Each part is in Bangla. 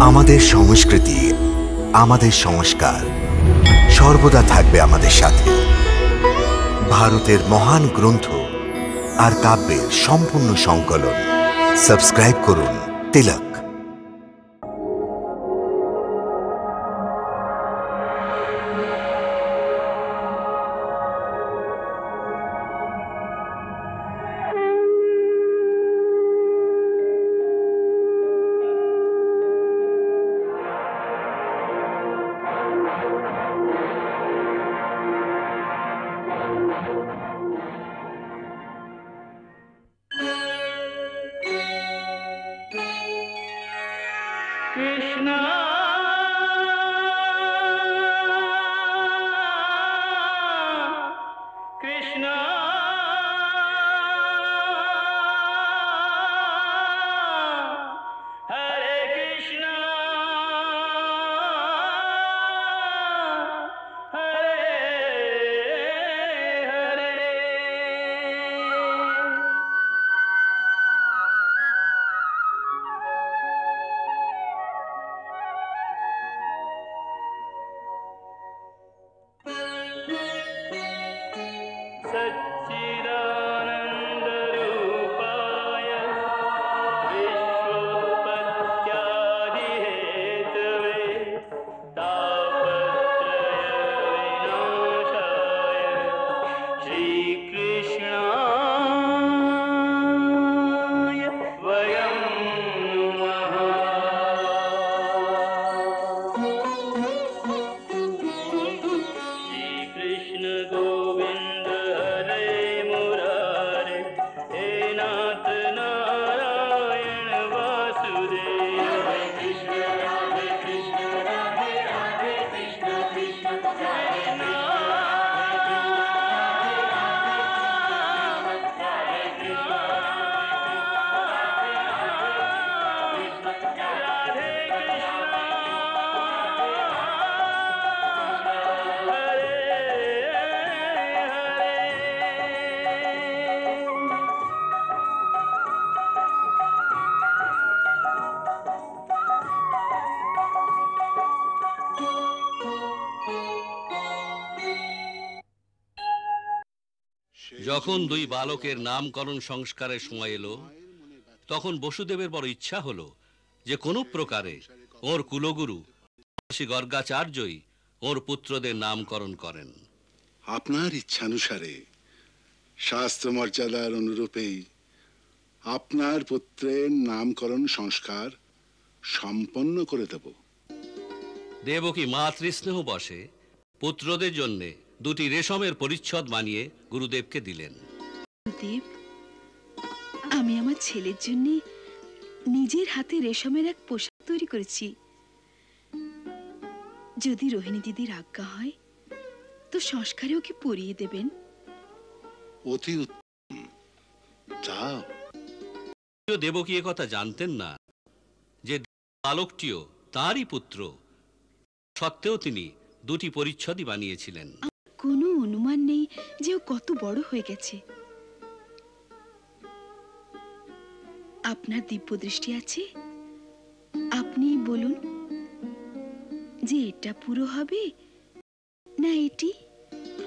আমাদের সংস্কৃতি, আমাদের সংস্কার সর্বদা থাকবে আমাদের সাথে। ভারতের মহান গ্রন্থ আর কাব্যের সম্পূর্ণ সংকলন। সাবস্ক্রাইব করুন তিলক। যখন দুই বালকের নামকরণ সংস্কারের সময় এলো, তখন বসুদেবের বড় ইচ্ছা হলো যে কোনো প্রকারে ওর কুলগুরু শ্রী গর্গাচার্যই ওর পুত্রদের নামকরণ করেন। আপনার ইচ্ছানুসারে শাস্ত্র মর্যাদার অনুরূপেই আপনার পুত্রের নামকরণ সংস্কার সম্পন্ন করে দেব। দেবকী মাতৃস্নেহ বশে পুত্রদের জন্য দুটি রেশমের পরিচ্ছদ বানিয়ে গুরুদেবকে দিলেন। গুরুদেব, আমি আমার ছেলের জন্য নিজের হাতে রেশমের এক পোশাক তৈরি করেছি। যদি রোহিণী দিদির আজ্ঞা হয় তো সংস্কারে ওকে পরিয়ে দেবেন। অতি উত্তম, যাও। দেবকী এ কথা জানতেন না যে বালকটিও তাঁরই পুত্র, সত্ত্বেও তিনি দুটি পরিচ্ছদই বানিয়েছিলেন। কোনো অনুমান নেই যে ও কত বড় হয়ে গেছে। আপনার দিব্য দৃষ্টি আছে, আপনি বলুন যে এটা পুরো হবে না এটি।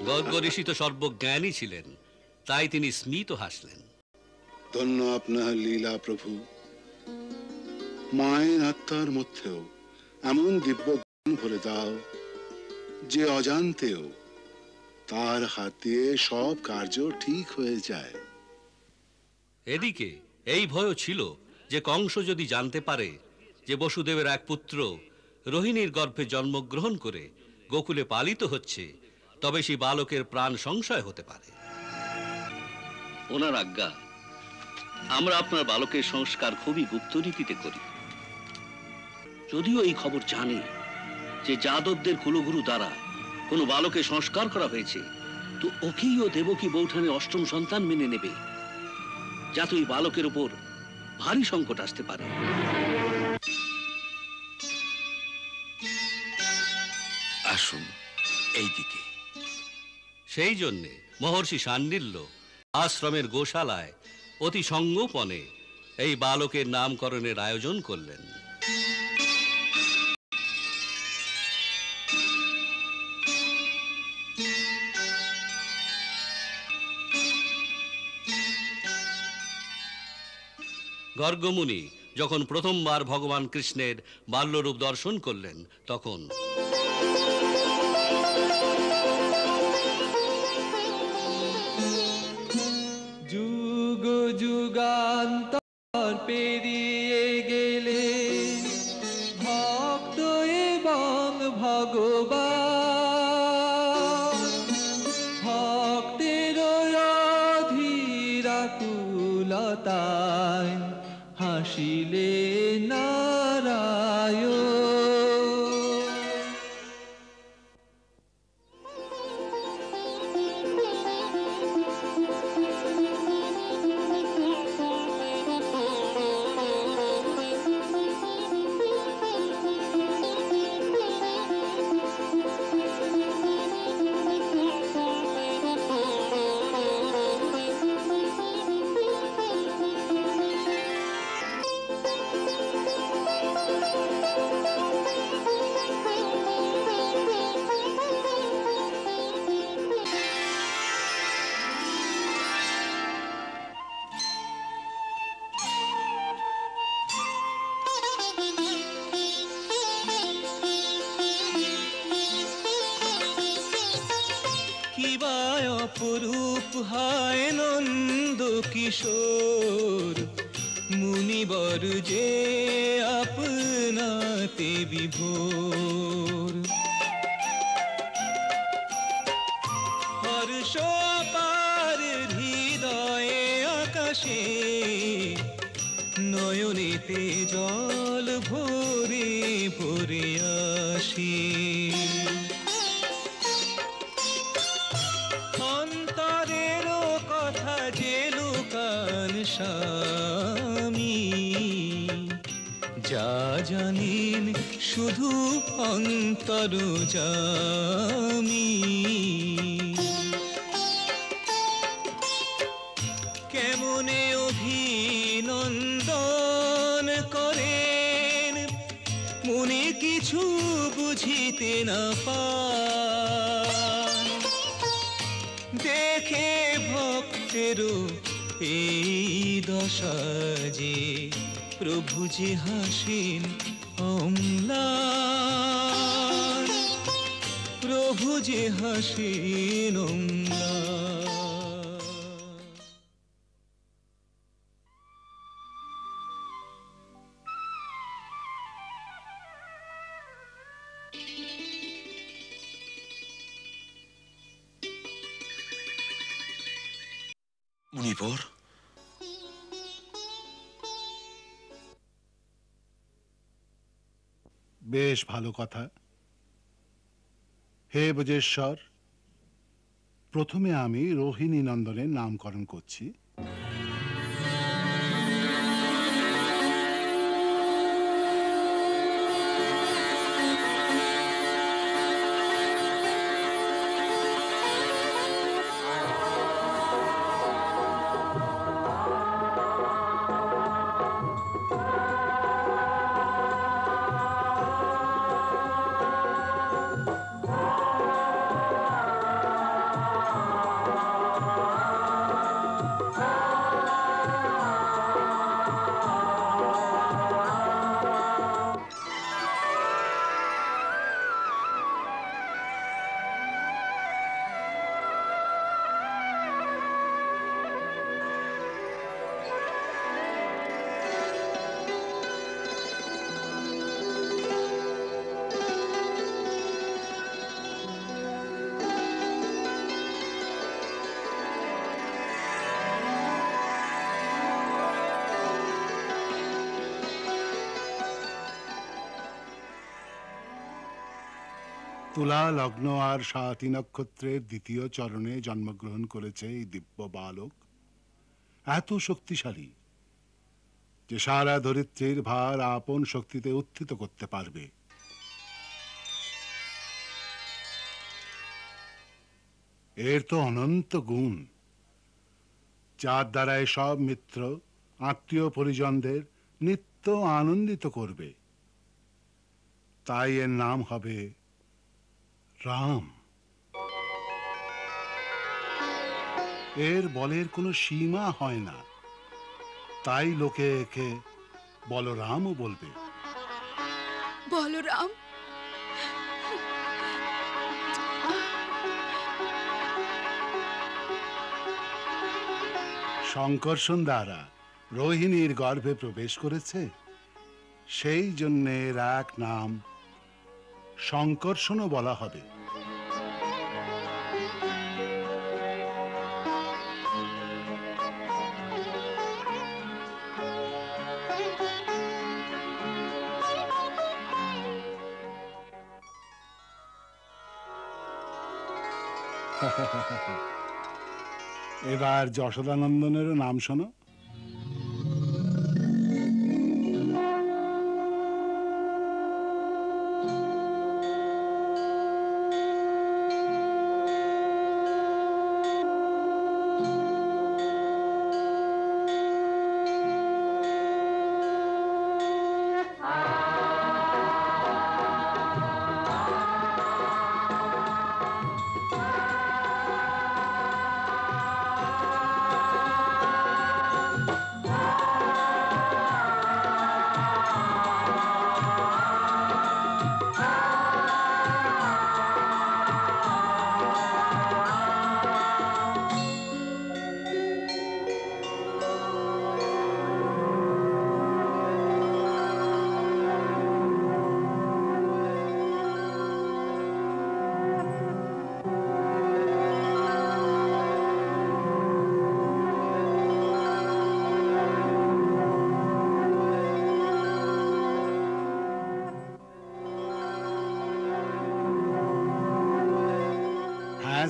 গর্গ ঋষি তো সর্বজ্ঞানী ছিলেন, তাই তিনি স্মিত হাসলেন। ধন্য আপনার লীলা প্রভু। মায়ের আত্মার মধ্যেও এমন দিব্য জ্ঞান ভরে দাও যে অজান্তেও তার হাত দিয়ে সব কার্য ঠিক হয়ে যায়। এদিকে এই ভয় ছিল যে কংস যদি জানতে পারে যে বসুদেবের এক পুত্র রোহিণীর গর্ভে জন্মগ্রহণ করে গোকুলে পালিত হচ্ছে, তবে সেই বালকের প্রাণ সংশয় হতে পারে। ওনার আজ্ঞা, আমরা আপনার বালকের সংস্কার খুবই গুপ্ত রীতিতে করি। যদিও এই খবর জানে যে যাদবদের কুলগুরু দ্বারা কোনো বালকের সংস্কার করা হয়েছে, তো ওকেই ও দেবকী বৌঠানে অষ্টম সন্তান মেনে নেবে, যাতে ওই বালকের উপর ভারী সংকট আসতে পারে। আসুন এইদিকে। সেই জন্যে মহর্ষি শাণ্ডিল্য আশ্রমের গোশালায় অতি সংগোপনে এই বালকের নামকরণের আয়োজন করলেন। গর্গমুনি যখন প্রথমবার ভগবান কৃষ্ণের বাল্যরূপ দর্শন করলেন তখন যুগ যুগান্তর পেরিয়ে গেলে ভক্ত এবং ভগবান ভক্তের অধীরাকুলতায় হাসিলে নারায়ণ। অপরূপ হয় নন্দ কিশোর মুনিবর যে আপনাতে বিভোর। হর্ষ পার হৃদয়ে আকাশে নয়নেতে জল ভরে ভরে আসে। অন্তরেরও কথা যে লুকান স্বামী যা জানেন শুধু অন্তর্যামী। কেমনে অভিনন্দন করেন মনে কিছু বুঝিতে না পান। দেখে ভক্তেরও এই দশা যে প্রভু যে হাসেন অম্লান, প্রভু যে হাসেন অম্লান। মুনিবর, বেশ ভালো কথা। হে ব্রজেশ্বর, প্রথমে আমি রোহিণী নন্দনের নামকরণ করছি। তুলা লগ্ন আর স্বাতি নক্ষত্রের দ্বিতীয় চরণে জন্মগ্রহণ করেছে এই দিব্য বালক। এত শক্তিশালী যে সারা ধরিত্রীর ভার আপন শক্তিতে উত্থিত করতে পারবে। এর তো অনন্ত গুণ, যার দ্বারাই সব মিত্র আত্মীয় পরিজনদের নিত্য আনন্দিত করবে। তাই এর নাম হবে রাম। এর বলের কোনো সীমা হয় না। তাই লোকে একে বলরামও বলবে। বলরাম, শঙ্কর্ষণ দ্বারা রোহিণীর গর্ভে প্রবেশ করেছে, সেই জন্যে এর এক নাম শঙ্কর্ষণও বলা হবে। এবার যশোদানন্দনেরও নাম শোনো।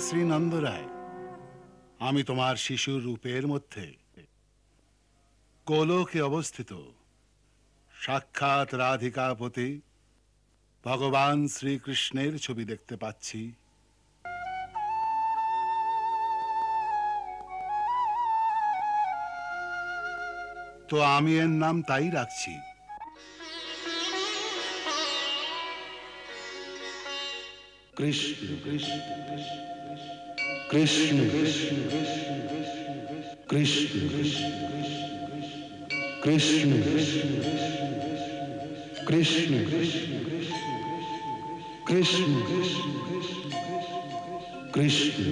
শ্রী নন্দ রায়, আমি তোমার শিশুর রূপের মধ্যে গোলকে অবস্থিত সাক্ষাৎ রাধিকাপতি ভগবান শ্রীকৃষ্ণের ছবি দেখতে পাচ্ছি। তো আমি এর নাম তাই রাখছি, কৃষ্ণ কৃষ্ণ কৃষ্ণ কৃষ্ণ কৃষ্ণ কৃষ্ণ কৃষ্ণ কৃষ্ণ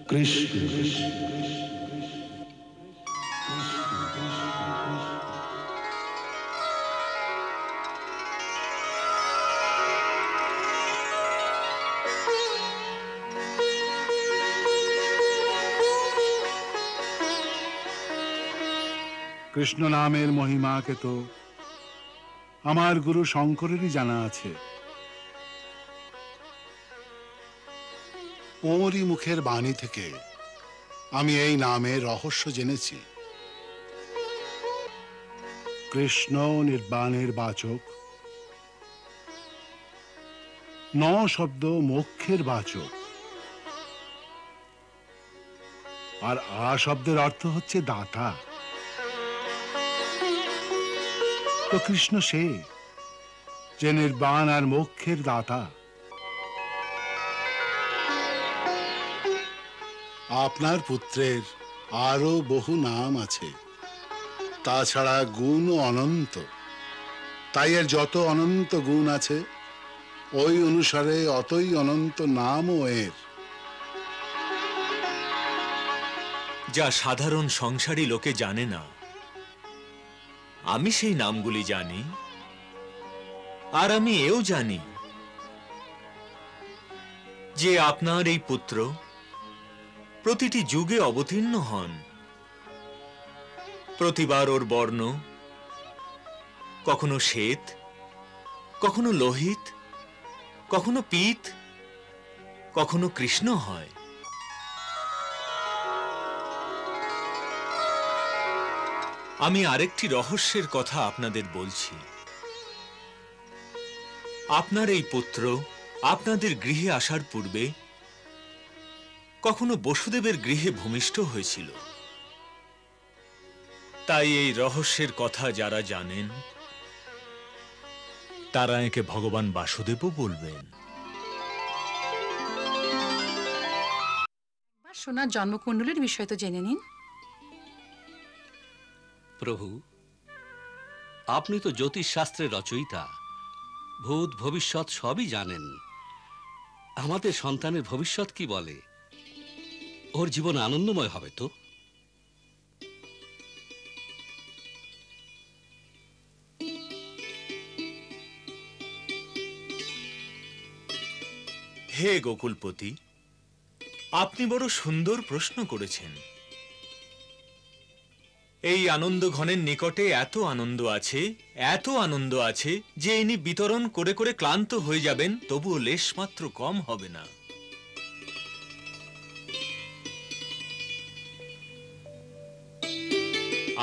কৃষ্ণ কৃষ্ণ কৃষ্ণ নামের মহিমাকে তো আমার গুরু শঙ্করেরই জানা আছে। ওরই মুখের বাণী থেকে আমি এই নামের রহস্য জেনেছি। কৃষ্ণ নির্বাণের বাচক, ন শব্দ মোক্ষের বাচক, আর আ শব্দের অর্থ হচ্ছে দাতা। তো কৃষ্ণ সে যে নির্বাণ আর মোক্ষের দাতা। আপনার পুত্রের আরো বহু নাম আছে, তাছাড়া গুণও অনন্ত। তাই এর যত অনন্ত গুণ আছে, ওই অনুসারে অতই অনন্ত নামও এর। যা সাধারণ সংসারী লোকে জানে না, আমি সেই নামগুলি জানি। আর আমি এও জানি যে আপনার এই পুত্র প্রতিটি যুগে অবতীর্ণ হন। প্রতিবার ওর বর্ণ কখনো শ্বেত, কখনো লোহিত, কখনো পীত, কখনো কৃষ্ণ হয়। আমি আরেকটি রহস্যের কথা আপনাদের বলছি। আপনার এই পুত্র আপনাদের গৃহে আসার পূর্বে কখনো বসুদেবের গৃহে ভূমিষ্ঠ হয়েছিল। তাই এই রহস্যের কথা যারা জানেন তারা একে ভগবান বাসুদেবও বলবেন। সোনার জন্মকুণ্ডলীর বিষয় তো জেনে নিন। প্রভু, আপনি তো জ্যোতিষশাস্ত্রের রচয়িতা, ভূত ভবিষ্যৎ সবই জানেন। আমাদের সন্তানের ভবিষ্যৎ কি বলে? ওর জীবন আনন্দময় হবে তো? হে গোকুলপতি, আপনি বড় সুন্দর প্রশ্ন করেছেন। এই আনন্দ ঘনের নিকটে এত আনন্দ আছে যে ইনি বিতরণ করে করে ক্লান্ত হয়ে যাবেন, তবুও লেশমাত্র কম হবে না।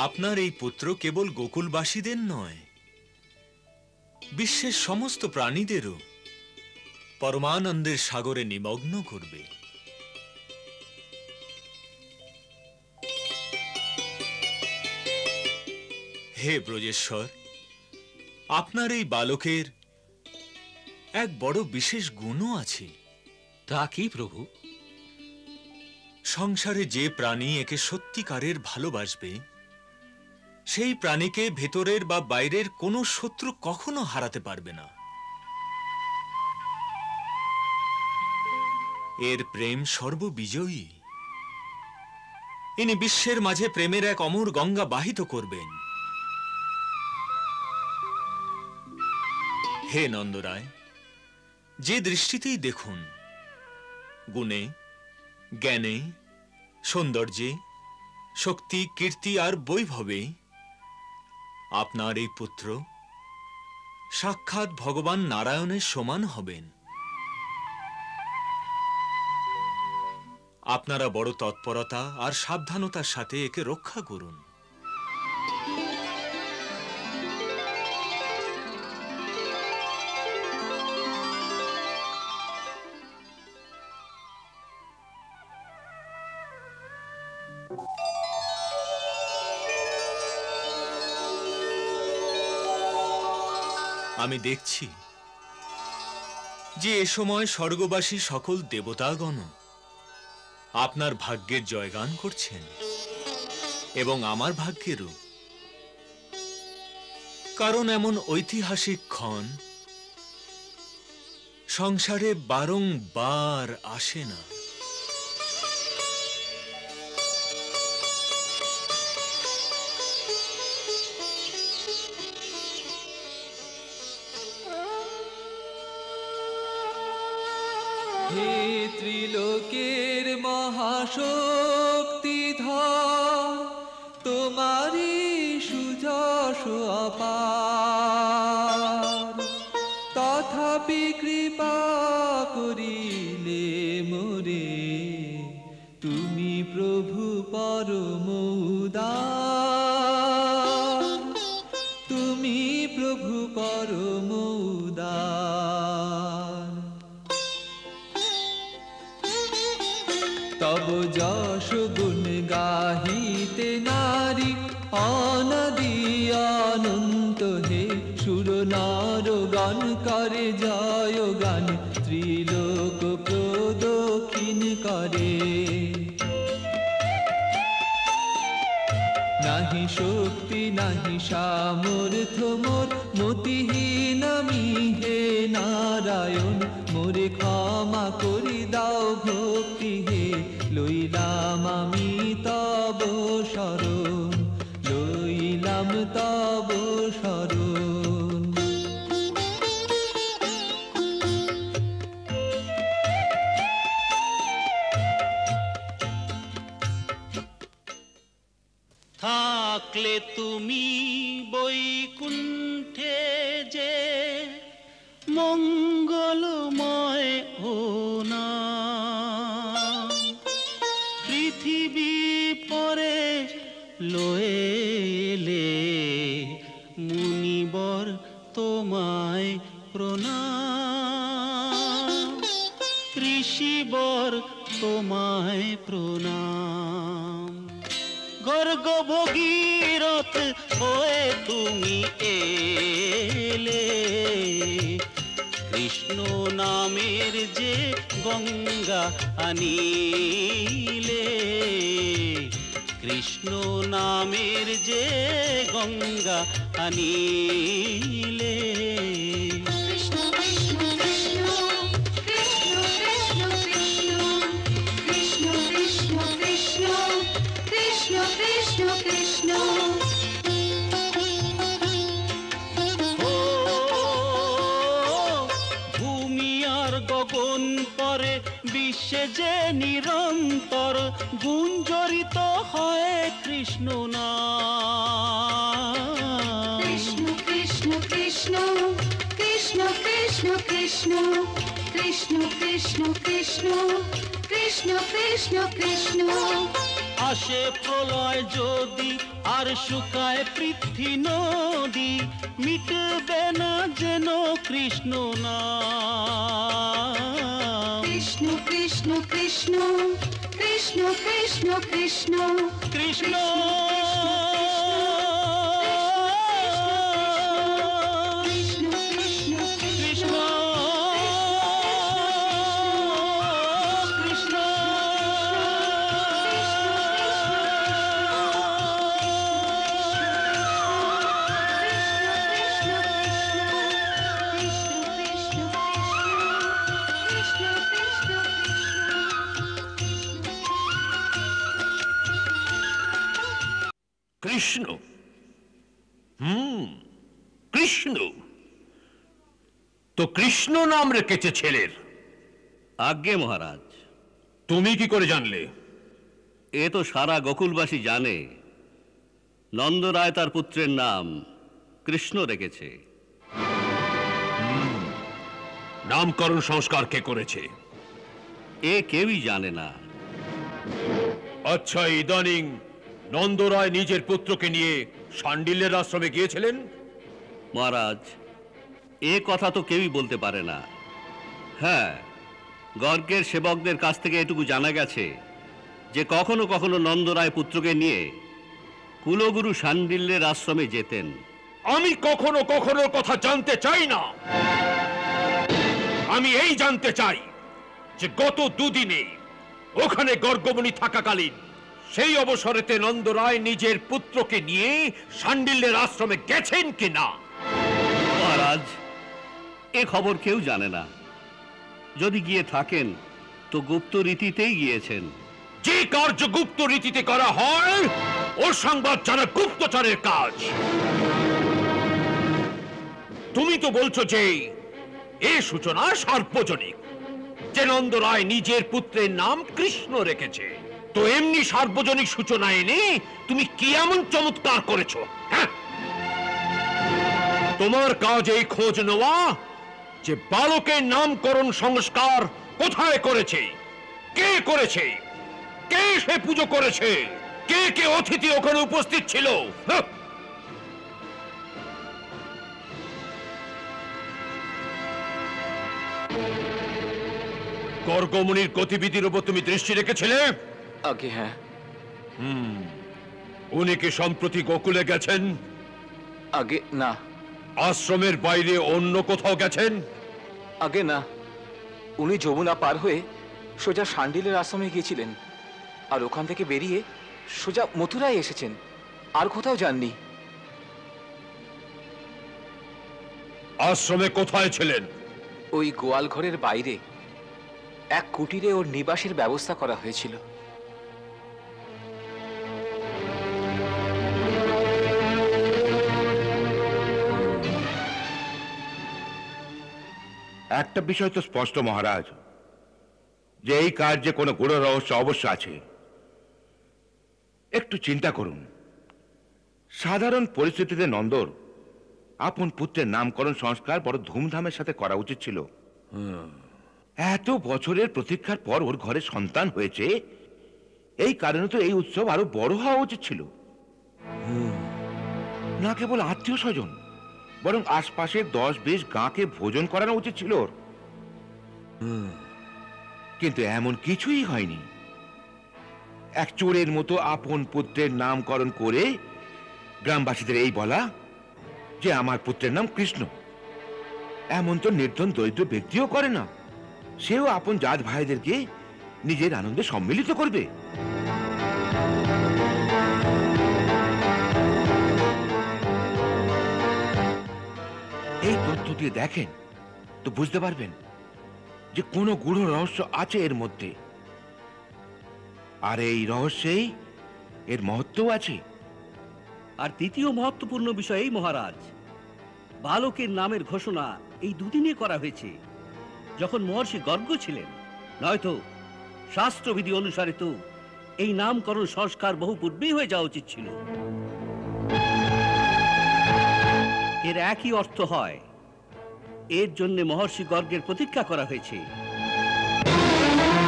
আপনার এই পুত্র কেবল গোকুলবাসীদের নয়, বিশ্বের সমস্ত প্রাণীদেরও পরমানন্দের সাগরে নিমগ্ন করবে। হে ব্রজেশ্বর, আপনার এই বালকের এক বড় বিশেষ গুণও আছে। তা কি প্রভু? সংসারে যে প্রাণী একে সত্যিকারের ভালোবাসবে, সেই প্রাণীকে ভেতরের বা বাইরের কোনো শত্রু কখনো হারাতে পারবে না। এর প্রেম সর্ববিজয়ী। ইনি বিশ্বের মাঝে প্রেমের এক অমর গঙ্গা বাহিত করবেন। হে নন্দরায়, যে দৃষ্টিতেই দেখুন, গুণে, জ্ঞানে, সৌন্দর্যে, শক্তি, কীর্তি আর বৈভবে আপনার এই পুত্র সাক্ষাৎ ভগবান নারায়ণের সমান হবেন। আপনারা বড় তৎপরতা আর সাবধানতার সাথে একে রক্ষা করুন। আমি দেখছি যে এ সময় স্বর্গবাসী সকল দেবতাগণ আপনার ভাগ্যের জয়গান করছেন, এবং আমার ভাগ্যেরও। কারণ এমন ঐতিহাসিক ক্ষণ সংসারে বারংবার আসে না। হে ত্রিলোকের মহাশক্তিধর, তোমারি সুযশ অপার, তথাপি কৃপা করিলে মোরে, তুমি প্রভু পরম উদার, তুমি প্রভু পরম উদার। তব যশ গুণ গাহিতে নারী অনাদি অনন্ত, হে সুর নর গান করে জয় গান, ত্রিলোক প্রদক্ষিণ করে। নাহি শক্তি নাহি সামর্থ্য মোর, মতিহীন আমি হে নারায়ণ, মোরে ক্ষমা করি দাও ভক্তি হে, লইলাম আমি তব শরণ, লইলাম তব শরণ। থাকলে তুমি বৈকুণ্ঠে যে মঙ্গলময় ও না, পৃথিবী পরে লয়েলে মুনিবর তোমায় প্রণাম, ঋষিবর তোমায় প্রণাম। গর্গ ভগীরথ হয়ে তুমি এলে, কৃষ্ণ নামের যে গঙ্গা আনিলে, কৃষ্ণ নামের যে গঙ্গা আনিলে। কৃষ্ণ কৃষ্ণ কৃষ্ণ কৃষ্ণ কৃষ্ণ কৃষ্ণ কৃষ্ণ কৃষ্ণ কৃষ্ণ কৃষ্ণ কৃষ্ণ। ভূমি আর গগন পরে বিশ্বে যে নিরন্তর গুঞ্জরিত হয় কৃষ্ণ নাম। কৃষ্ণ কৃষ্ণ কৃষ্ণ কৃষ্ণ কৃষ্ণ কৃষ্ণ কৃষ্ণ কৃষ্ণ কৃষ্ণ কৃষ্ণ কৃষ্ণ কৃষ্ণ। আসে প্রলয় যদি আর শুকায় পৃথ্বী নদী, মিটবে না যেন কৃষ্ণ নাম। কৃষ্ণ কৃষ্ণ কৃষ্ণ কৃষ্ণ কৃষ্ণ কৃষ্ণ কৃষ্ণ কৃষ্ণ কৃষ্ণ কৃষ্ণ কৃষ্ণ। কৃষ্ণ, কৃষ্ণ তো কৃষ্ণ নাম রেখেছে ছেলের? আজ্ঞে মহারাজ। তুমি কি করে জানলে? এ তো সারা গোকুলবাসী জানে, নন্দরায় তার পুত্রের নাম কৃষ্ণ রেখেছে। নামকরণ সংস্কার কে করেছে? এ কেউই জানে না। আচ্ছা, ইদানিং নন্দরায় নিজের পুত্রকে নিয়ে শাণ্ডিল্যের আশ্রমে গিয়েছিলেন? মহারাজ, এ কথা তো কেউই বলতে পারে না। হ্যাঁ, গর্গের সেবকদের কাছ থেকে এটুকু জানা গেছে যে কখনো কখনো নন্দরায় পুত্রকে নিয়ে কুলগুরু শাণ্ডিল্যের আশ্রমে যেতেন। আমি কখনো কখনো কথা জানতে চাই না। আমি এই জানতে চাই যে গত দুদিনে ওখানে গর্গমণি থাকাকালীন সেই অবসরেতে নন্দরায় নিজের পুত্রকে নিয়ে শাণ্ডিল্যের আশ্রমে গেছেন কিনা? মহারাজ, এ খবর কেউ জানে না। যদি গিয়ে থাকেন তো গুপ্ত রীতিতেই গিয়েছেন। যে কার্য গুপ্ত রীতিতে করা হয় ওর সংবাদ জানা গুপ্তচরের কাজ। তুমি তো বলছো যে এ সূচনা সার্বজনিক, যে নন্দরায় নিজের পুত্রের নাম কৃষ্ণ রেখেছে। তো এমনি সার্বজনিক সূচনা এনে তুমি কি এমন চমৎকার করেছো? হ্যাঁ, তোমার কাজ এই খোঁজ নেওয়া যে বালকের নামকরণ সংস্কার কোথায় করেছে, কে করেছে, কে সে পুজো করেছে, কে কে অতিথি ওখানে উপস্থিত ছিল। হ্যাঁ, গর্গমণির গতিবিধির উপর তুমি দৃষ্টি রেখেছিলে? আগে হ্যাঁ। উনি কি সম্প্রতি গোকুলে গেছেন? আগে না। আশ্রমের বাইরে অন্য কোথাও গেছেন? আগে না, উনি যমুনা পার হয়ে সোজা শাণ্ডিল্যের আশ্রমে গিয়েছিলেন, আর ওখান থেকে বেরিয়ে সোজা মথুরায় এসেছেন, আর কোথাও যাননি। আশ্রমে কোথায় ছিলেন? ওই গোয়াল ঘরের বাইরে এক কুটিরে ওর নিবাসের ব্যবস্থা করা হয়েছিল। একটা বিষয় তো স্পষ্ট মহারাজ, যে এই কার্যে কোনো গূঢ় রহস্য অবশ্য আছে। একটু চিন্তা করুন, সাধারণ পরিস্থিতিতে নন্দর আপন পুত্রের নামকরণ সংস্কার বড় ধুমধামের সাথে করা উচিত ছিল। এত বছরের প্রতীক্ষার পর ওর ঘরে সন্তান হয়েছে, এই কারণে তো এই উৎসব আরো বড় হওয়া উচিত ছিল। না কেবল আত্মীয় স্বজন, বরং আশপাশের 10-20 গাঁকে ভোজন করানো উচিত ছিল ওর। কিন্তু এমন কিছুই হয়নি। এক চোরের মতো আপন পুত্রের নামকরণ করে গ্রামবাসীদের এই বলা যে আমার পুত্রের নাম কৃষ্ণ। এমন তো নির্ধন দরিদ্র ব্যক্তিও করে না। সেও আপন জাত ভাইদেরকে নিজের আনন্দে সম্মিলিত করবে। এই তথ্য দিয়ে দেখেন তো বুঝতে পারবেন যে কোনো গূঢ় রহস্য আছে এর মধ্যে, আর এই রহস্যেই এর মহত্ব আছে। আর তৃতীয় মহত্বপূর্ণ বিষয় এই মহারাজ, বালকের নামের ঘোষণা এই দুদিনে করা হয়েছে যখন মহর্ষি গর্গ ছিলেন, নয়তো শাস্ত্রবিধি অনুসারে তো এই নামকরণ সংস্কার বহু পূর্বেই হয়ে যাওয়া উচিত ছিল। এর একই অর্থ হয় এর জন্য মহর্ষি গর্গের প্রতীক্ষা করা হয়েছে।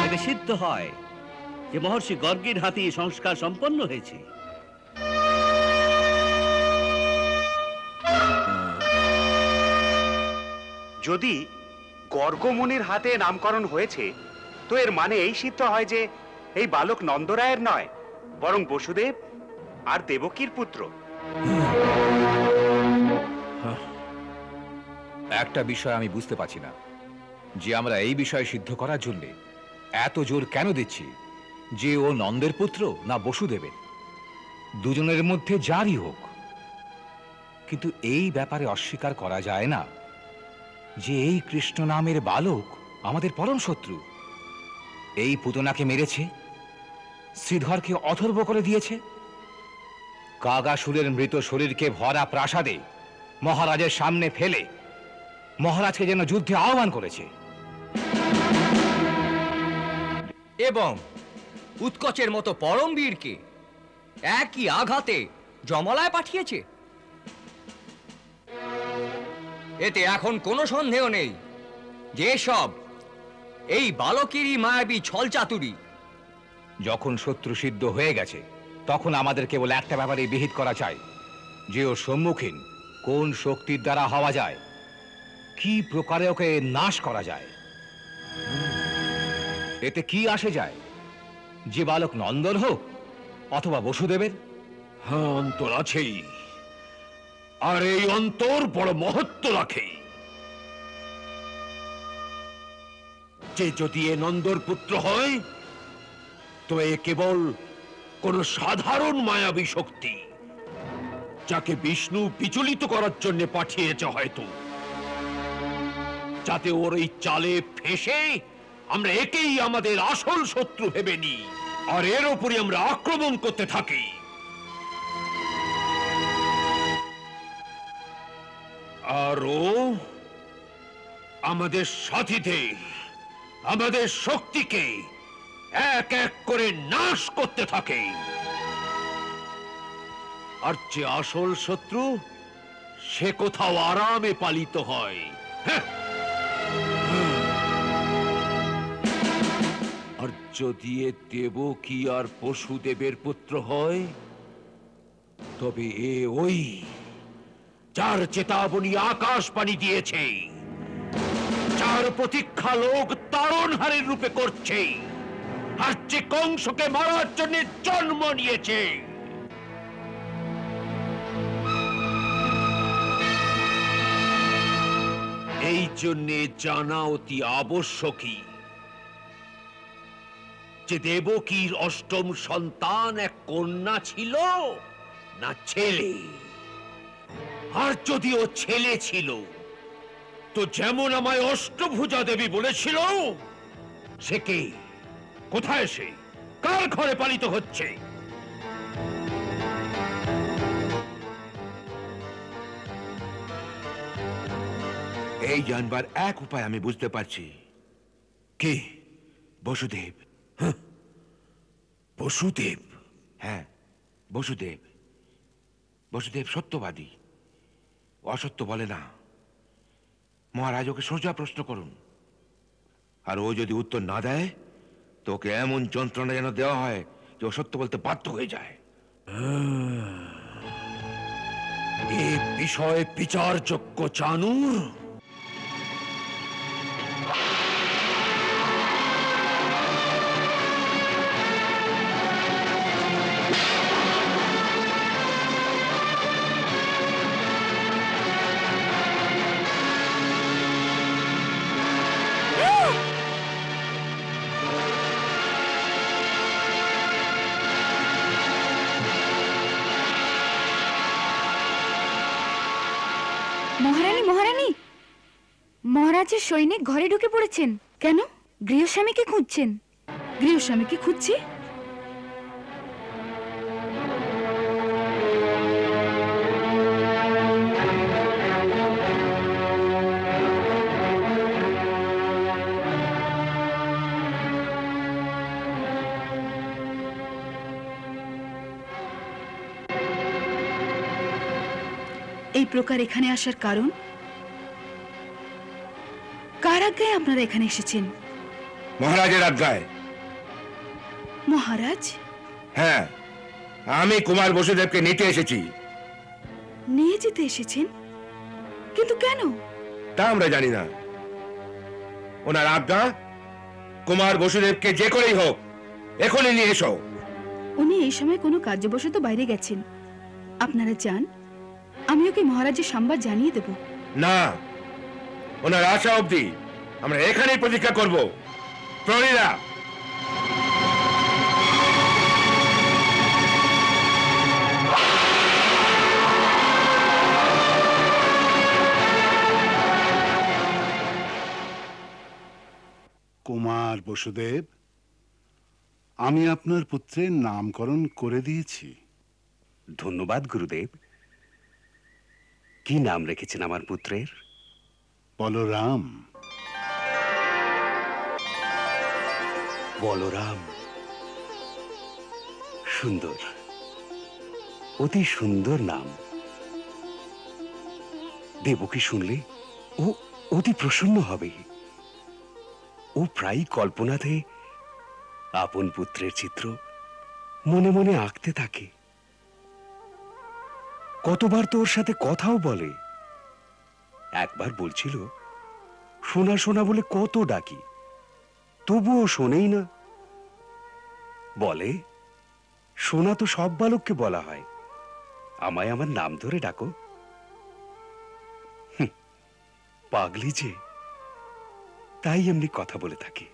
এতে সিদ্ধ হয় যে মহর্ষি গর্গের হাতে এই সংস্কার সম্পন্ন হয়েছে। যদি গর্গমুনির হাতে নামকরণ হয়েছে তো এর মানে এই সিদ্ধ হয় যে এই বালক নন্দরায়ের নয়, বরং বসুদেব আর দেবকীর পুত্র। একটা বিষয় আমি বুঝতে পারছি না, যে আমরা এই বিষয় সিদ্ধ করার জন্য এত জোর কেন দিচ্ছি যে ও নন্দের পুত্র না বসুদেবের, দুজনের মধ্যে যারই হোক। কিন্তু এই ব্যাপারে অস্বীকার করা যায় না যে এই কৃষ্ণ নামের বালক আমাদের পরম শত্রু। এই পুতনাকে মেরেছে, শ্রীধরকে অথর্ব করে দিয়েছে, কাগাসুরের মৃত শরীরকে ভরা প্রাসাদে মহারাজের সামনে ফেলে মহারাজকে যেন যুদ্ধে আহ্বান করেছে, এবং উৎকচের মতো পরম বীরকে একই আঘাতে জমলায় পাঠিয়েছে। এতে এখন কোনো সন্দেহ নেই যে সব এই বালকেরই মায়াবী ছলচাতুরি। যখন শত্রু সিদ্ধ হয়ে গেছে তখন আমাদের কেবল একটা ব্যাপারে বিহিত করা চাই, যে ওর সম্মুখীন কোন শক্তির দ্বারা হওয়া যায়, কি প্রকারে ওকে নাশ করা যায়। এতে কি আসে যায় যে বালক নন্দন হোক অথবা বসুদেবের? হ্যাঁ, অন্তর আছেই, আর এই অন্তর বড় মহত্ব রাখে। যে যদি এ নন্দর পুত্র হয় তো এ কেবল কোন সাধারণ মায়াবী শক্তি, যাকে বিষ্ণু বিচলিত করার জন্য পাঠিয়েছে হয়তো, যাতে ওর এই চালে ফেসে আমরা একেই আমাদের আসল শত্রু ভেবে নিই, আর এর উপরে আমরা আক্রমণ করতে থাকি। আর ও আমাদের সাথীদের, আমাদের শক্তিকে এক এক করে নাশ করতে থাকে। আর যে আসল শত্রু সে কোথাও আরামে পালিত হয়। আর যদি এ দেবকী আর বসুদেবের পুত্র হয় তবে এ ওই যার চেতাবনী আকাশ পানি দিয়েছে, যার প্রতীক্ষা লোক তারণহারের রূপে করছে, আর যে কংসকে মারার জন্য জন্ম নিয়েছে। এই জন্যে জানা অতি আবশ্যকই যে দেবকীর অষ্টম সন্তান এক কন্যা ছিল না ছেলে। আর যদি ও ছেলে ছিল তো যেমন আমায় অষ্টভুজা দেবী বলেছিল, সে কে, কোথায় সে, কার ঘরে পালিত হচ্ছে? এই জানবার এক উপায় আমি বুঝতে পারছি। কি? বসুদেব। বসুদেব? হ্যাঁ, বসুদেব। বসুদেব সত্যবাদী, অসত্য বলে না। মহারাজ ওকে সোজা প্রশ্ন করুন, আর ও যদি উত্তর না দেয় তো ওকে এমন যন্ত্রণা যেন দেওয়া হয় যে ও সত্য বলতে বাধ্য হয়ে যায়। এ বিষয়ে বিচারযোগ্য চানুর। মহারানী, মহারানী, মহারাজের সৈনিক ঘরে ঢুকে পড়েছেন। কেন? গৃহস্বামীকে খুঁজছেন। গৃহস্বামীকে খুঁজছে? এই প্রকার এখানে আসার কারণ? কার আজ্ঞায় আপনারা এখানে এসেছেন? মহারাজের আজ্ঞায়। মহারাজ? হ্যাঁ, আমি কুমার বসুদেবকে নিতে এসেছি। নিয়ে যেতে এসেছেন? কিন্তু কেন? তা আমরা জানি না। ওনার আজ্ঞা, কুমার বসুদেবকে যে করেই হোক এখনই নিয়ে এসো। উনি এই সময় কোনো কার্যবশত বাইরে গেছেন। আপনারা যান, আমি ওকে মহারাজের সংবাদ জানিয়ে দেব। না, ওনার আশা অবধি আমরা এখানেই প্রতীক্ষা করব। প্রহরীরা, কুমার বসুদেব, আমি আপনার পুত্রের নামকরণ করে দিয়েছি। ধন্যবাদ গুরুদেব। কি নাম রেখেছেন আমার পুত্রের? বলরাম। বলরাম, সুন্দর, অতি সুন্দর নাম। দেবকী শুনলে ও অতি প্রসন্ন হবে। ও প্রায় কল্পনাতে আপন পুত্রের চিত্র মনে মনে আঁকতে থাকে। কতবার তো ওর সাথে কথাও বলে। একবার বলছিল, সোনা সোনা বলে কত ডাকি, তবুও শোনেই না। বলে, সোনা তো সব বালককে বলা হয়, আমায় আমার নাম ধরে ডাকো। পাগলি যে, তাই এমনি কথা বলে থাকে।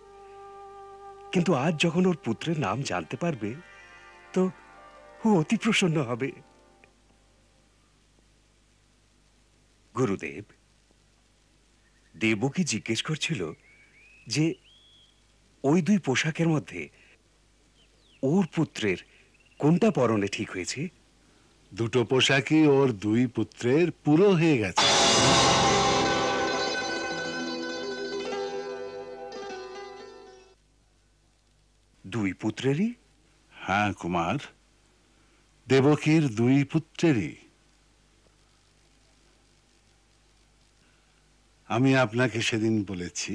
কিন্তু আজ যখন ওর পুত্রের নাম জানতে পারবে, তো ও অতি প্রসন্ন হবে। গুরুদেব, দেবকী জিজ্ঞেস করছিল যে ওই দুই পোশাকের মধ্যে ওর পুত্রের কোনটা পরনে ঠিক হয়েছে? দুটো পোশাকই ওর দুই পুত্রের পুরো হয়ে গেছে। দুই পুত্রেরই? হ্যাঁ কুমার, দেবকীর দুই পুত্রেরই। আমি আপনাকে সেদিন বলেছি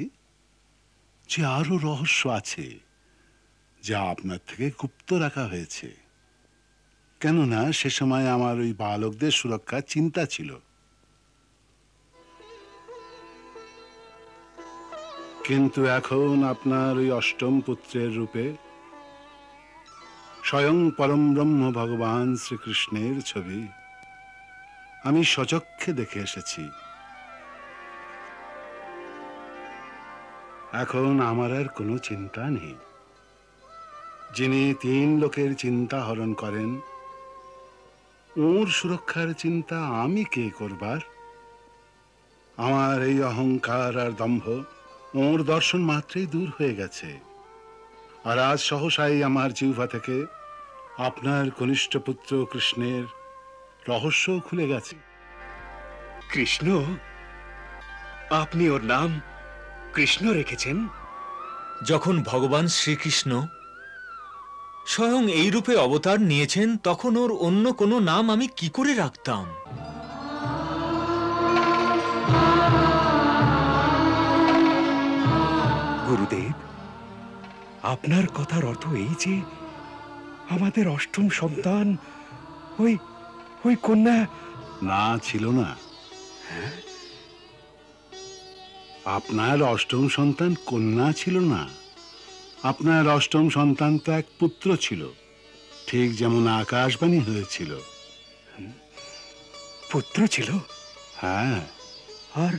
যে আরো রহস্য আছে যা আপনার থেকে গুপ্ত রাখা হয়েছে। কেননা সে সময় আমার ওই বালকদের সুরক্ষার চিন্তা ছিল। কিন্তু এখন আপনার ওই অষ্টম পুত্রের রূপে স্বয়ং পরম ব্রহ্ম ভগবান শ্রীকৃষ্ণের ছবি আমি সচক্ষে দেখে এসেছি। এখন আমার আর কোনো চিন্তা নেই। যিনি তিন লোকের চিন্তা হরণ করেন, ওর সুরক্ষার চিন্তা আমি কে করবার? আমার এই অহংকার আর দম্ভ ওর দর্শন মাত্রেই দূর হয়ে গেছে। আর আজ সহসাই আমার জিহ্বা থেকে আপনার কনিষ্ঠ পুত্র কৃষ্ণের রহস্য খুলে গেছে। কৃষ্ণ? আপনি ওর নাম কৃষ্ণ রেখেছেন? যখন ভগবান শ্রীকৃষ্ণ স্বয়ং এই রূপে অবতার নিয়েছেন, তখন ওর অন্য কোনো নাম আমি কি করে রাখতাম? গুরুদেব, আপনার কথার অর্থ এই যে আমাদের অষ্টম সন্তান ওই কন্যা? না, ছিল না। আপনার অষ্টম সন্তান কন্যা ছিল না। আপনার অষ্টম সন্তান তো এক পুত্র ছিল, ঠিক যেমন আকাশবাণী হয়েছিল। পুত্র ছিল? হ্যাঁ। আর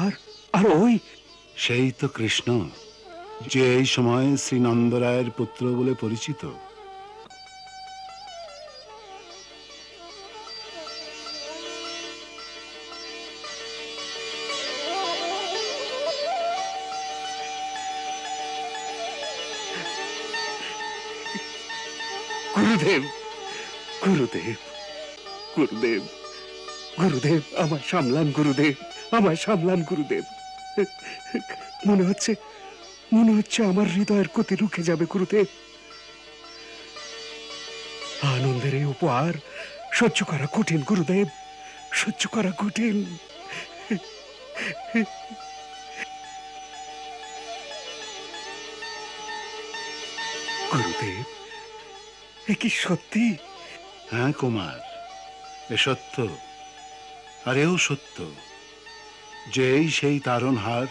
আর আর ওই সেই তো কৃষ্ণ, যে এই সময় শ্রীনন্দ রায়ের পুত্র বলে পরিচিত। গুরুদেব, গুরুদেব, গুরুদেব, গুরুদেব, আমায় সামলান গুরুদেব, আমায় সামলান গুরুদেব। মনে হচ্ছে আমার হৃদয়ের গতি রুখে যাবে গুরুদেব। আনন্দের এই উপহার সহ্য করা কঠিন গুরুদেব, সহ্য করা কঠিন। গুরুদেব, এ কি সত্যি? হ্যাঁ কুমার, এ সত্য। আর এও সত্য যে এই সেই তারণহার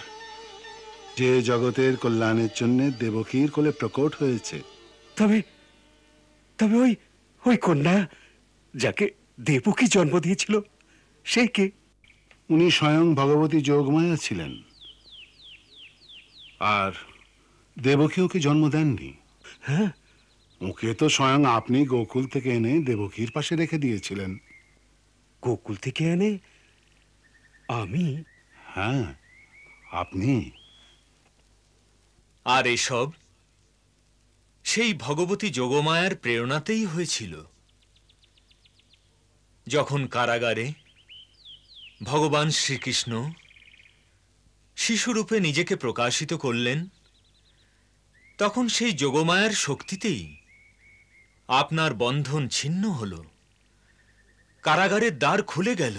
যে জগতের কল্যাণের জন্য দেবকীর কোলে প্রকট হয়েছে। তবে তবে ওই কন্যা যাকে দেবকী জন্ম দিয়েছিল, সে কে? উনি স্বয়ং ভগবতী যোগমায়া ছিলেন। আর দেবকী ওকে জন্ম দেননি। হ্যাঁ, ওকে তো স্বয়ং আপনি গোকুল থেকে এনে দেবকীর পাশে রেখে দিয়েছিলেন। গোকুল থেকে এনে আমি? হ্যাঁ, আপনি। আর এসব সেই ভগবতী যোগমায়ার প্রেরণাতেই হয়েছিল। যখন কারাগারে ভগবান শ্রীকৃষ্ণ শিশুরূপে নিজেকে প্রকাশিত করলেন, তখন সেই যোগমায়ার শক্তিতেই আপনার বন্ধন ছিন্ন হল, কারাগারের দ্বার খুলে গেল,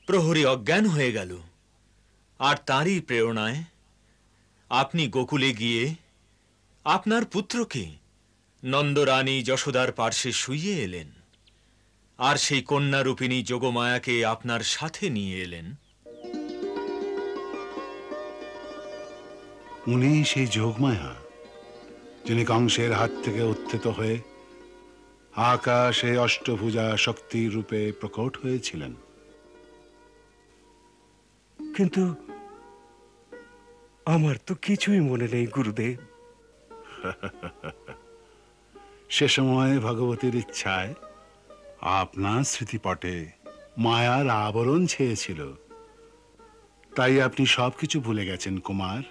প্রহরী অজ্ঞান হয়ে গেল। আর তাঁরই প্রেরণায় আপনি গোকুলে গিয়ে আপনার পুত্রকে নন্দরানী যশোদার পার্শ্বে শুইয়ে এলেন, আর সেই কন্যারূপিণী যোগমায়াকে আপনার সাথে নিয়ে এলেন। উনি সেই যোগমায়া যিনি কংসের হাত থেকে উত্থিত হয়ে আকাশে অষ্টভুজা শক্তির রূপে প্রকট হয়েছিলেন। কিন্তু আমার তো কিছুই মনে নেই গুরুদেব। সে সময় ভগবতীর ইচ্ছায় আপনার স্মৃতিপটে মায়ার আবরণ ছেয়েছিল, তাই আপনি সবকিছু ভুলে গেছেন কুমার।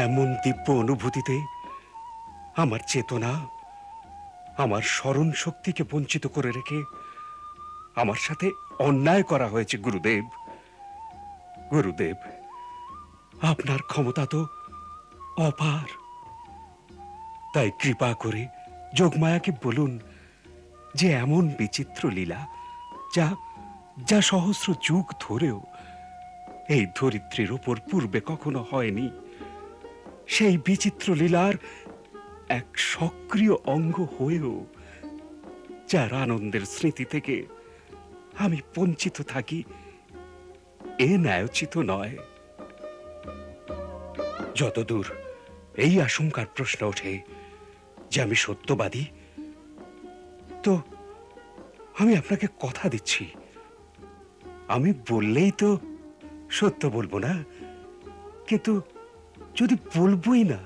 এমন দিব্য অনুভূতিতে আমার চেতনা, আমার স্মরণ শক্তিকে বঞ্চিত করে রেখে আমার সাথে অন্যায় করা হয়েছে গুরুদেব। গুরুদেব, আপনার ক্ষমতা তো অপার, তাই কৃপা করে যোগমায়াকে বলুন যে এমন বিচিত্র লীলা যা যা সহস্র যুগ ধরেও এই ধরিত্রীর উপর পূর্বে কখনো হয়নি, সেই বিচিত্র লীলার এক সক্রিয় অঙ্গ হয়েও যার আনন্দের স্মৃতি থেকে আমি বঞ্চিত থাকি, এ ন্যায়োচিত নয়। যতদূর এই আশঙ্কার প্রশ্ন ওঠে যে আমি সত্যবাদী, তো আমি আপনাকে কথা দিচ্ছি, আমি বললেই তো সত্য বলবো না, কিন্তু যদি বলবই না,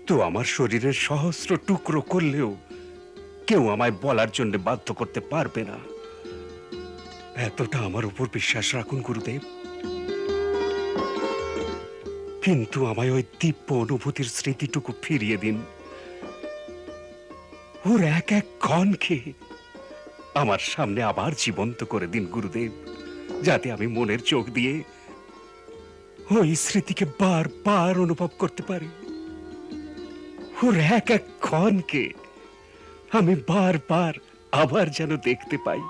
তো আমার শরীরের সহস্র টুকরো করলেও কেউ আমায় বলার জন্য বাধ্য করতে পারবে না। এতটা আমার উপর বিশ্বাস রাখুন গুরুদেব। কিন্তু আমায় ওই দিব্য অনুভূতির স্মৃতিটুকু ফিরিয়ে দিন। ওর এক এক ক্ষণকে আমার সামনে আবার জীবন্ত করে দিন গুরুদেব, যাতে আমি মনের চোখ দিয়ে ওই স্মৃতিকে বারবার অনুভব করতে পারি। ওর এক এক ক্ষণকে আমি বারবার আবার যেন দেখতে পাই।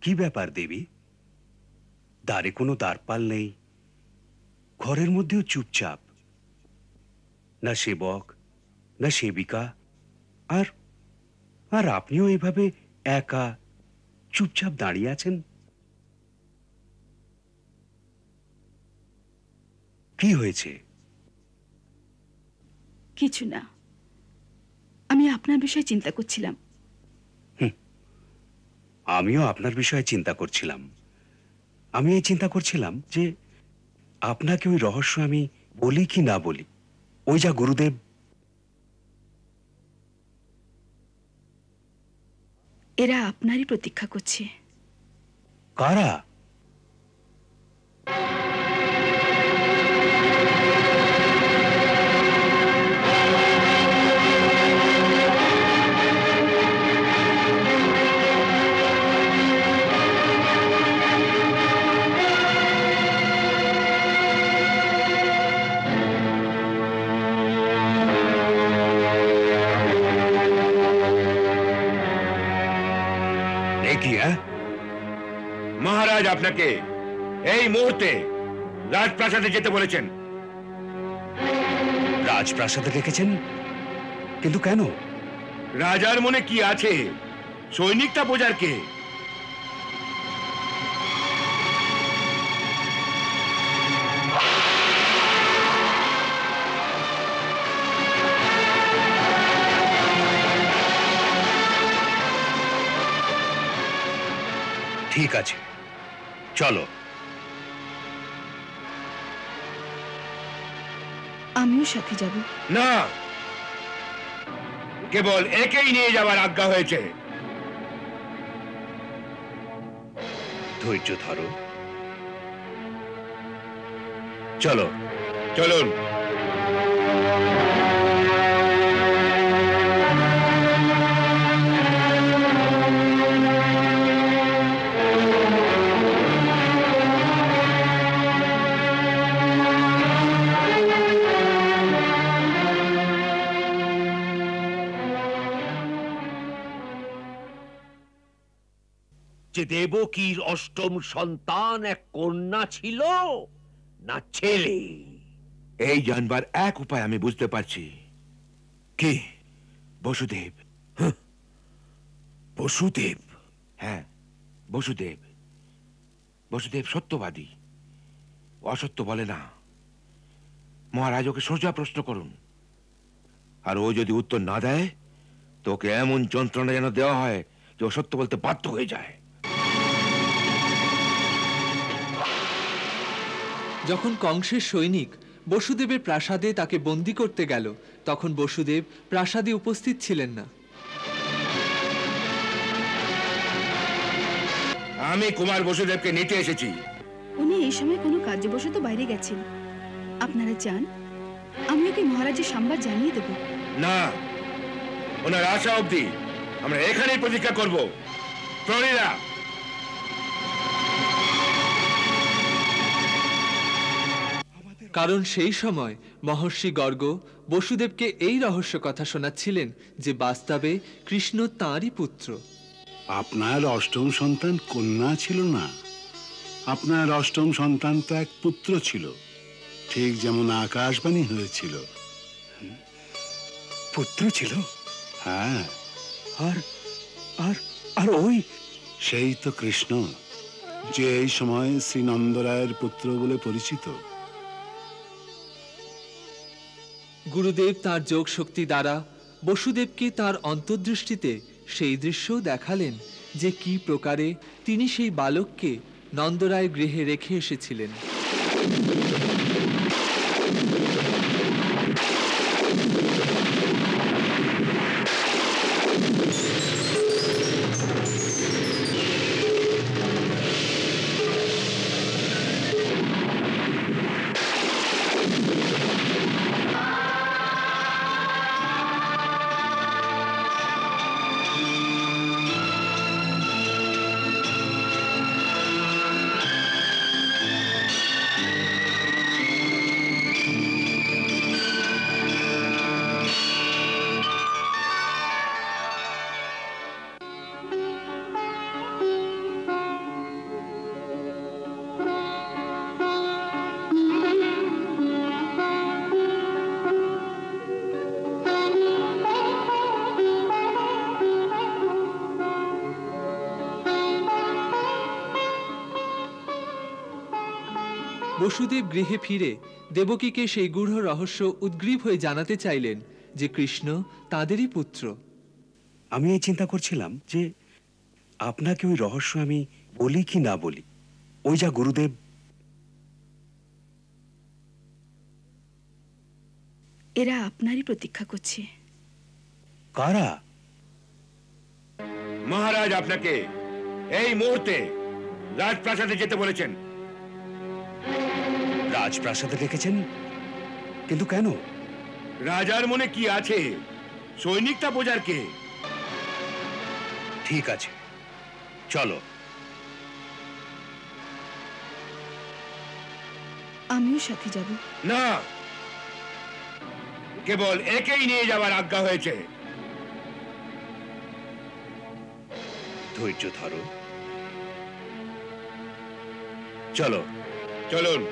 কি ব্যাপার দেবী? দ্বারে কোনো দ্বারপাল নেই, ঘরের মধ্যেও চুপচাপ, না সেবক না সেবিকা, আর আর আপনিও এভাবে একা চুপচাপ দাঁড়িয়ে আছেন। কি হয়েছে? কিছু না, আমি আপনার বিষয়ে চিন্তা করছিলাম। আমিও আপনার বিষয়ে চিন্তা করছিলাম। আমি এই চিন্তা করছিলাম যে আপনাকে ওই রহস্য আমি বলি কি না বলি। ওই যা গুরুদেব। এরা আপনারই প্রতীক্ষা করছে। কারা? মহারাজ আপনাকে এই মুহূর্তে রাজপ্রাসাদে যেতে বলেছেন। রাজপ্রাসাদে ডেকেছেন? কিন্তু কেন? রাজার মনে কি আছে সৈনিকটা বোঝার কে? ঠিক আছে, চলো। আমিও সাথে যাব। না, কেবল একেই নিয়ে যাওয়ার আজ্ঞা হয়েছে। ধৈর্য ধরো, চলো। চলুন। যে দেবকীর অষ্টম সন্তান এক কন্যা ছিল না ছেলে? এই জানবার এক উপায় আমি বুঝতে পারছি। কি? বসুদেব। বসুদেব? হ্যাঁ, বসুদেব। বসুদেব সত্যবাদী, অসত্য বলে না। মহারাজ ওকে সোজা প্রশ্ন করুন, আর ও যদি উত্তর না দেয় তো ওকে এমন যন্ত্রণা যেন দেওয়া হয় যে ও সত্য বলতে বাধ্য হয়ে যায়। যখন কংসের সৈনিক বসুদেবের প্রাসাদে তাকে বন্দী করতে গেল, তখন বসুদেব প্রাসাদে উপস্থিত ছিলেন না। আমি কুমার বসুদেবকে নিতে এসেছি। উনি এই সময় কোনো কার্যবশত বাইরে গেছেন। আপনারা যান, আমি ওকে মহারাজের সংবাদ জানিয়ে দেব। না, ওনার আশা অবধি আমরা এখানেই প্রতীক্ষা করব। প্রহরীরা, কারণ সেই সময় মহর্ষি গর্গ বসুদেবকে এই রহস্য কথা শোনাচ্ছিলেন যে বাস্তবে কৃষ্ণ তাঁরই পুত্র। আপনার অষ্টম সন্তান কন্যা ছিল না, আপনার অষ্টম সন্তান তো এক পুত্র ছিল, ঠিক যেমন আকাশবাণী হয়েছিল। পুত্র ছিল? হ্যাঁ। আর আর আর ওই সেই তো কৃষ্ণ, যে এই সময় শ্রী নন্দরায়ের পুত্র বলে পরিচিত। গুরুদেব তাঁর যোগ শক্তি দ্বারা বসুদেবকে তাঁর অন্তর্দৃষ্টিতে সেই দৃশ্য দেখালেন যে কি প্রকারে তিনি সেই বালককে নন্দরায় গৃহে রেখে এসেছিলেন। বসুদেব গৃহে ফিরে দেবকীকে সেই গূঢ় রহস্য উদ্গ্রীব হয়ে জানাতে চাইলেন যে কৃষ্ণ তাঁদেরই পুত্র। আমি এই চিন্তা করছিলাম যে আপনাকে ওই রহস্য আমি বলি কি না বলি। ওই যা গুরুদেব। এরা আপনারই প্রতীক্ষা করছে। কারা? মহারাজ আপনাকে এই মুহূর্তে রাজপ্রাসাদে যেতে বলেছেন। রাজপ্রাসাদে রেখেছেন? কিন্তু কেন? রাজার মনে কি আছে সৈনিকটা বোঝার কে? ঠিক আছে, চলো। আমিও সাথে যাব। না, কেবল একেই নিয়ে যাওয়ার আজ্ঞা হয়েছে। ধৈর্য ধরো, চলো। চলুন।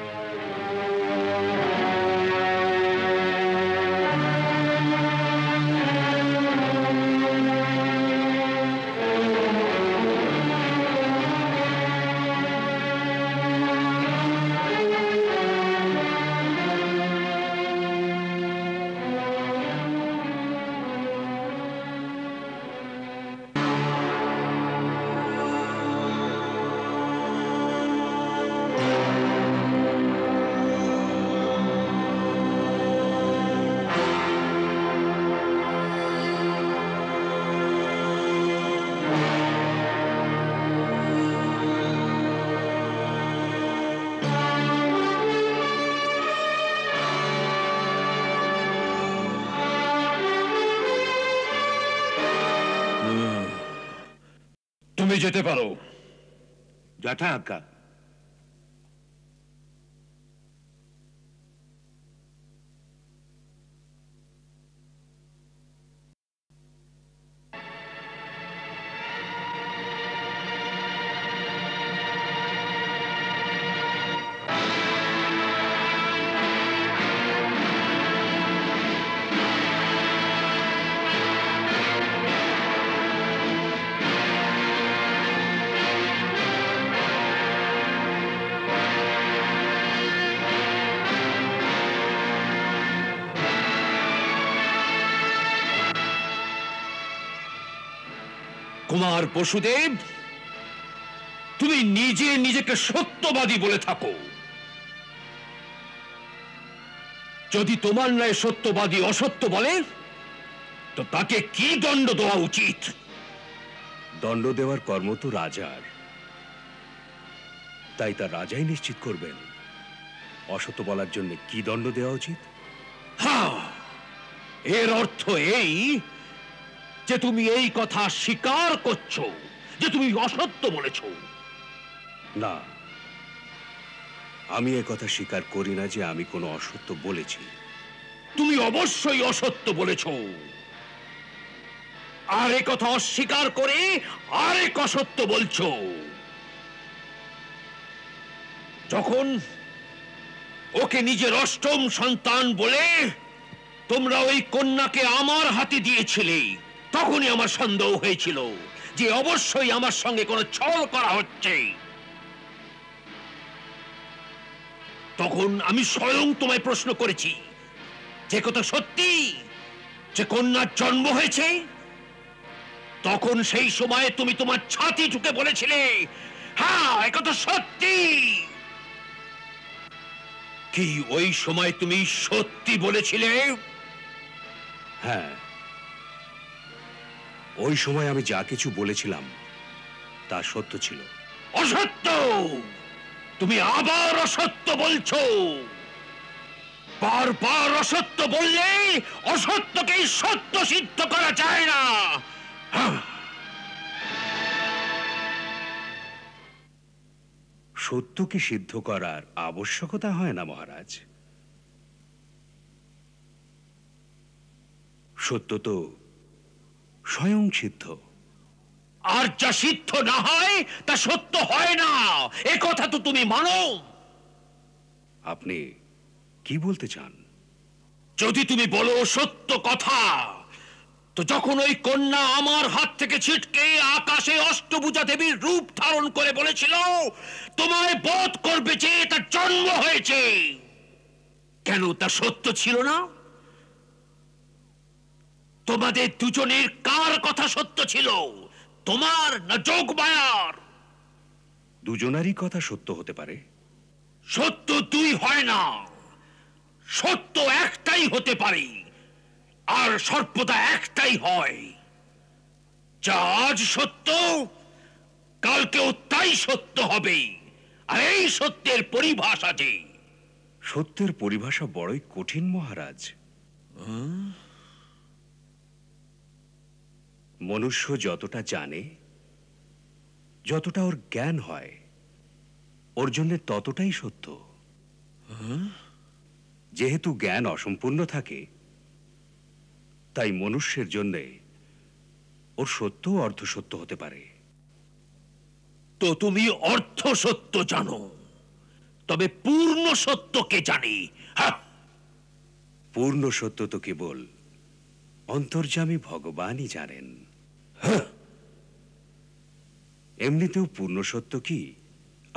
তুমি যেতে পারো। যথা আজ্ঞা। কুমার বসুদেব, তুমি নিজে নিজেকে সত্যবাদী বলে থাকো। যদি তোমার ন্যায় সত্যবাদী অসত্য বলে তো তাকে কি দণ্ড দেওয়া উচিত? দণ্ড দেওয়ার কর্ম তো রাজার, তাই তা রাজাই নিশ্চিত করবেন অসত্য বলার জন্য কি দণ্ড দেওয়া উচিত। হ্যাঁ, এর অর্থ এই যে তুমি এই কথা স্বীকার করছো যে তুমি অসত্য বলেছ। না, আমি এ কথা স্বীকার করি না যে আমি কোনো অসত্য বলেছি। তুমি অবশ্যই অসত্য বলেছ। আর এ কথা অস্বীকার করে আরেক অসত্য বলছো। যখন ওকে নিজের অষ্টম সন্তান বলে তোমরা ওই কন্যাকে আমার হাতে দিয়েছিলে, তখনই আমার সন্দেহ হয়েছিল যে অবশ্যই আমার সঙ্গে কোনো ছল করা হচ্ছে। তখন আমি স্বয়ং তোমায় প্রশ্ন করেছি যে কথা সত্যি যে কন্যার জন্ম হয়েছে। তখন সেই সময়ে তুমি তোমার ছাতি ঠুকে বলেছিলে, হ্যাঁ একথা সত্যি। কি ওই সময় তুমি সত্যি বলেছিলে? হ্যাঁ, ওই সময় আমি যা কিছু বলেছিলাম তা সত্য ছিল। অসত্য! তুমি আবার অসত্য বলছো। বারবার অসত্য বললে অসত্যকেই সত্য সিদ্ধ করা যায় না। সত্যকে সিদ্ধ করার আবশ্যকতা হয় না মহারাজ। সত্য তো স্বয়ং সিদ্ধ। আর যা সিদ্ধ না হয় তা সত্য হয় না, এ কথা তো তুমি মানো। আপনি কি বলতে চান? যদি তুমি বলো সত্য কথা, তো যখন ওই কন্যা আমার হাত থেকে ছিটকে আকাশে অষ্টভুজা দেবীর রূপ ধারণ করে বলেছিল তোমায় বধ করবে যে তার জন্ম হয়েছে, কেন তা সত্য ছিল না? তোমাদের দুজনের কার কথা সত্য ছিল, তোমার না যোগমায়ার? দুজনারই কথা সত্য হতে পারে। সত্য দুই হয় না, সত্য একটাই হতে পারে, আর সর্বদা একটাই হয়। যা আজ সত্য কালকেও তাই সত্য হবে। আর এই সত্যের পরিভাষা যে। সত্যের পরিভাষা বড়ই কঠিন মহারাজ। মনুষ্য যতটা জানে, যতটা ওর জ্ঞান হয়, ওর জন্য ততটাই সত্য। যেহেতু জ্ঞান অসম্পূর্ণ থাকে, তাই মনুষ্যের জন্য ওর সত্য অর্ধসত্য হতে পারে। তো তুমি অর্ধ সত্য জানো, তবে পূর্ণ সত্য কে জানে? পূর্ণ সত্য তো কেবল অন্তর্যামী ভগবানই জানেন। এমনিতেও পূর্ণ সত্য কি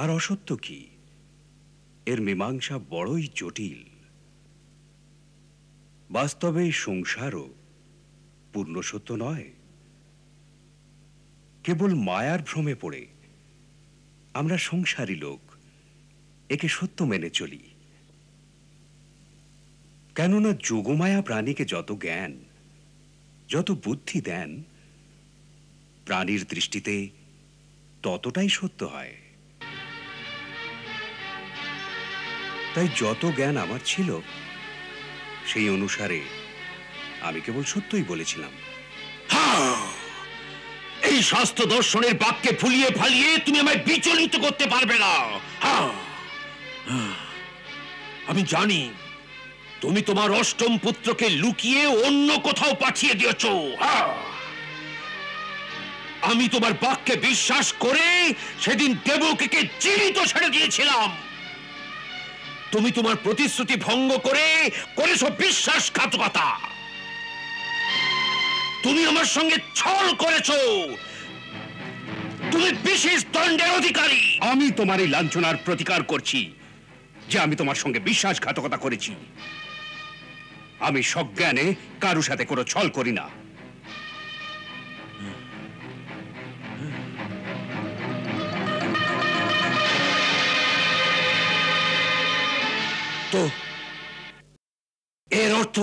আর অসত্য কি, এর মীমাংসা বড়ই জটিল। বাস্তবে সংসারও পূর্ণ সত্য নয়। কেবল মায়ার ভ্রমে পড়ে আমরা সংসারী লোক একে সত্য মেনে চলি। কেননা যোগমায়া প্রাণীকে যত জ্ঞান, যত বুদ্ধি দেন, প্রাণীর দৃষ্টিতে ততটাই সত্য হয়। তাই যত জ্ঞান আমার ছিল, সেই অনুসারে আমি কেবল সত্যই বলেছিলাম। এই শাস্ত্র দর্শনের বাক্যে ফুলিয়ে ফালিয়ে তুমি আমায় বিচলিত করতে পারবে না। আমি জানি তুমি তোমার অষ্টম পুত্রকে লুকিয়ে অন্য কোথাও পাঠিয়ে দিয়েছ। আমি তোমার বাক্যে বিশ্বাস করে সেদিন দেবকীকে জীবিত ছেড়ে দিয়েছিলাম। তুমি তোমার প্রতিশ্রুতি ভঙ্গ করে করেছ বিশ্বাসঘাতকতা। তুমি আমার সঙ্গে ছল করেছ। তুমি বিশেষ দণ্ডের অধিকারী। আমি তোমার এই লাঞ্ছনার প্রতিকার করছি যে আমি তোমার সঙ্গে বিশ্বাসঘাতকতা করেছি। আমি সজ্ঞানে কারো সাথে কোনো ছল করি না। তো এর অর্থ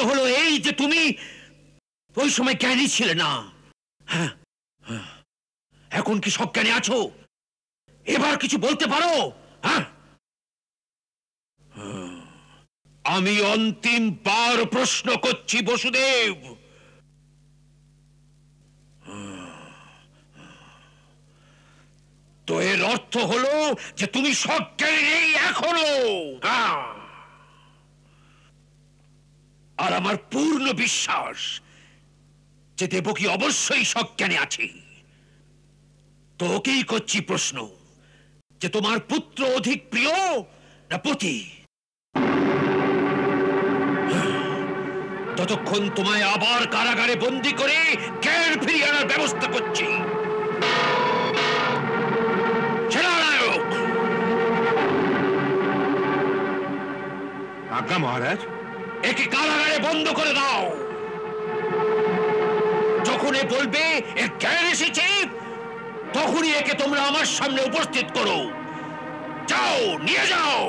হলো এই যে তুমি ওই সময় জ্ঞানী ছিলে না। এখন কি সজ্ঞানী আছো? এবার কিছু বলতে পারো? আমি অন্তিম বার প্রশ্ন করছি বসুদেব। তো এর অর্থ হলো যে তুমি সজ্ঞানী নেই এখনো। আর আমার পূর্ণ বিশ্বাস যে দেবকী অবশ্যই সজ্ঞানী আছে। তো ওকেই করছি প্রশ্ন যে তোমার পুত্র অধিক প্রিয় না পতি? ততক্ষণ তোমায় আবার কারাগারে বন্দী করে জ্ঞান ফিরিয়ে আনার ব্যবস্থা করছি। সেনানায়ক! আজ্ঞা মহারাজ। একে কারাগারে বন্ধ করে দাও। যখন এ বলবে এর জ্ঞান এসেছে, তখনই একে তোমরা আমার সামনে উপস্থিত করো। যাও, নিয়ে যাও।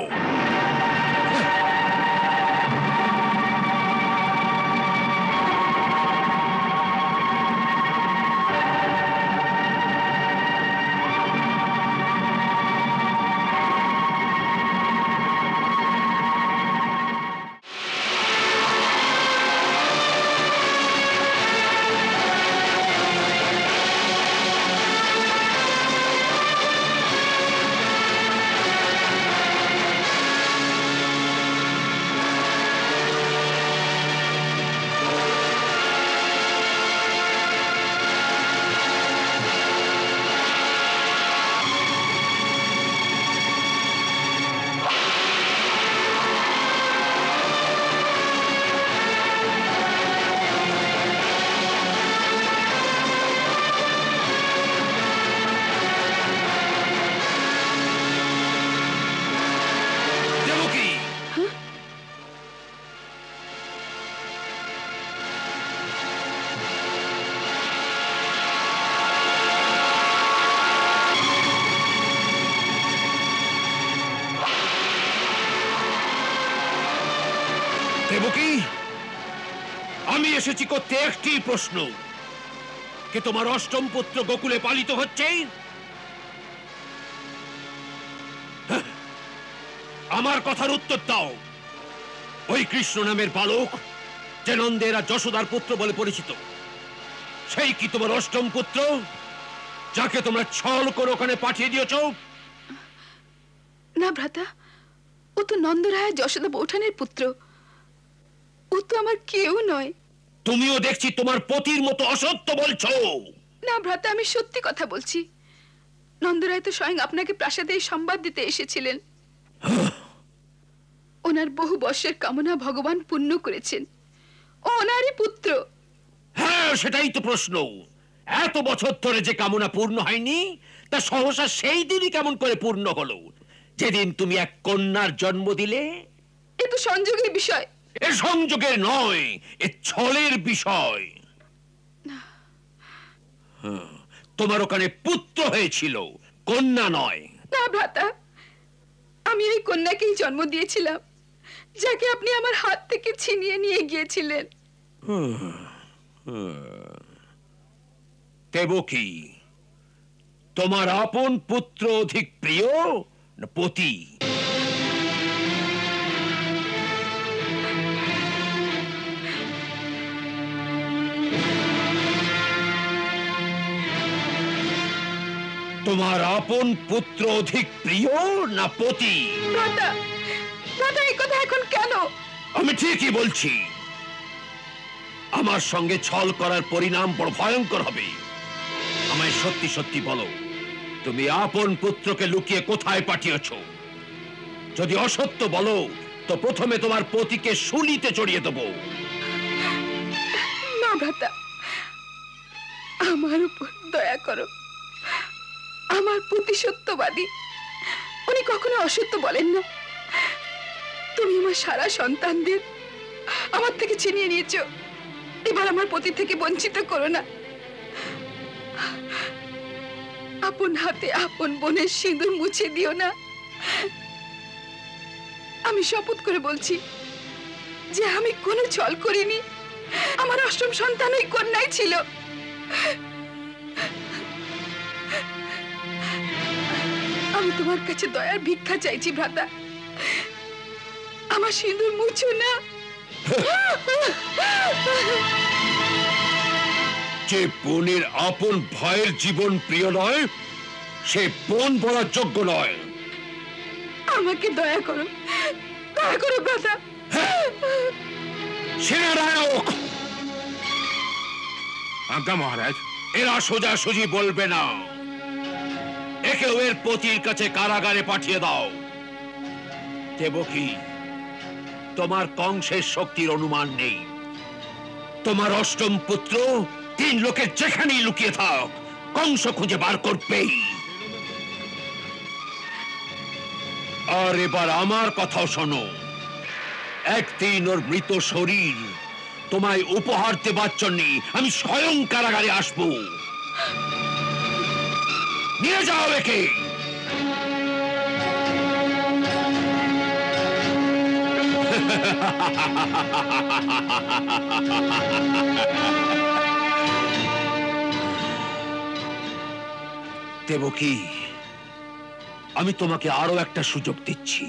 দেবকী, আমি এসেছি করতে একটি প্রশ্ন, কে তোমার অষ্টম পুত্র গোকুলে পালিত হচ্ছে? আমার কথার উত্তর দাও। ওই কৃষ্ণ নামের বালক যে নন্দের আর যশোদার পুত্র বলে পরিচিত, সেই কি তোমার অষ্টম পুত্র, যাকে তোমরা ছল করে ওখানে পাঠিয়ে দিয়েছ? না ভ্রাতা, ও তো নন্দরায় যশোদা বৌঠানের পুত্র। ও তো আমার কেউ নয়। তুমিও দেখছি তোমার পতির মতো অসত্য বলছো। না ভ্রাতা, আমি সত্যি কথা বলছি। নন্দরায় তো স্বয়ং আপনাকে প্রাসাদে সংবাদ দিতে এসেছিলেন। ওনার বহু বর্ষের কামনা ভগবান পূর্ণ করেছেন। ও ওনারই পুত্র। হ্যাঁ, সেটাই তো প্রশ্ন। এত বছর ধরে যে কামনা পূর্ণ হয়নি, তা সহসা সেই দিনই কেমন করে পূর্ণ হলো, যেদিন তুমি এক কন্যার জন্ম দিলে? এ তো সংযোগের বিষয়। এ সংযোগের নয়, এ ছলের বিষয়। তোমার ওখানে পুত্র হয়েছিল, কন্যা নয়। না ভ্রাতা, আমি এই কন্যাকেই জন্ম দিয়েছিলাম, যাকে আপনি আমার হাত থেকে ছিনিয়ে নিয়ে গিয়েছিলেন। দেবকী, তোমার আপন পুত্র অধিক প্রিয় না পতি? তোমার আপন পুত্র অধিক প্রিয় না পতি? ভ্রাতা, ভ্রাতা, এই কথা এখন কেন? আমি ঠিকই বলছি। আমার সঙ্গে ছল করার পরিণাম বড় ভয়ঙ্কর হবে। আমায় সত্যি সত্যি বলো, তুমি আপন পুত্রকে লুকিয়ে কোথায় পাঠিয়েছ? যদি অসত্য বলো, তো প্রথমে তোমার পতিকে শুলিতে চড়িয়ে দেব। না ভ্রাতা, আমার উপর দয়া করো। আমার পতি সত্যবাদী, উনি কখনো অসত্য বলেন না। তুমি আমার সারা সন্তানদের আমার থেকে ছিনিয়ে নিয়েছো, এবার আমার পতি থেকে বঞ্চিত করো না। আপন হাতে আপন বোনের সিঁদুর মুছে দিও না। আমি শপথ করে বলছি যে আমি কোনো ছল করিনি। আমার অষ্টম সন্তান ওই কন্যাই ছিল। আমি তোমার কাছে দয়ার ভিক্ষা চাইছি ভ্রাতা, আমার সিঁদুর মুছো না। যে বোনের আপন ভাইয়ের জীবন প্রিয় নয়, সে বোন বলার যোগ্য নয়। আমাকে দয়া করো, দয়া করো ভ্রাতা। সেনানায়ক! আজ্ঞা মহারাজ। এরা সোজাসুজি বলবে না। একেও এর পতির কাছে কারাগারে পাঠিয়ে দাও। দেবকী, তোমার কংসের শক্তির অনুমান নেই। তোমার অষ্টম পুত্র তিন লোকের যেখানেই লুকিয়ে থাক, কংস খুঁজে বার করবেই। আর এবার আমার কথাও শোনো। একদিন ওর মৃত শরীর তোমায় উপহার দেবার জন্য আমি স্বয়ং কারাগারে আসবো। নিয়ে যাও একে। দেবকী, আমি তোমাকে আরো একটা সুযোগ দিচ্ছি।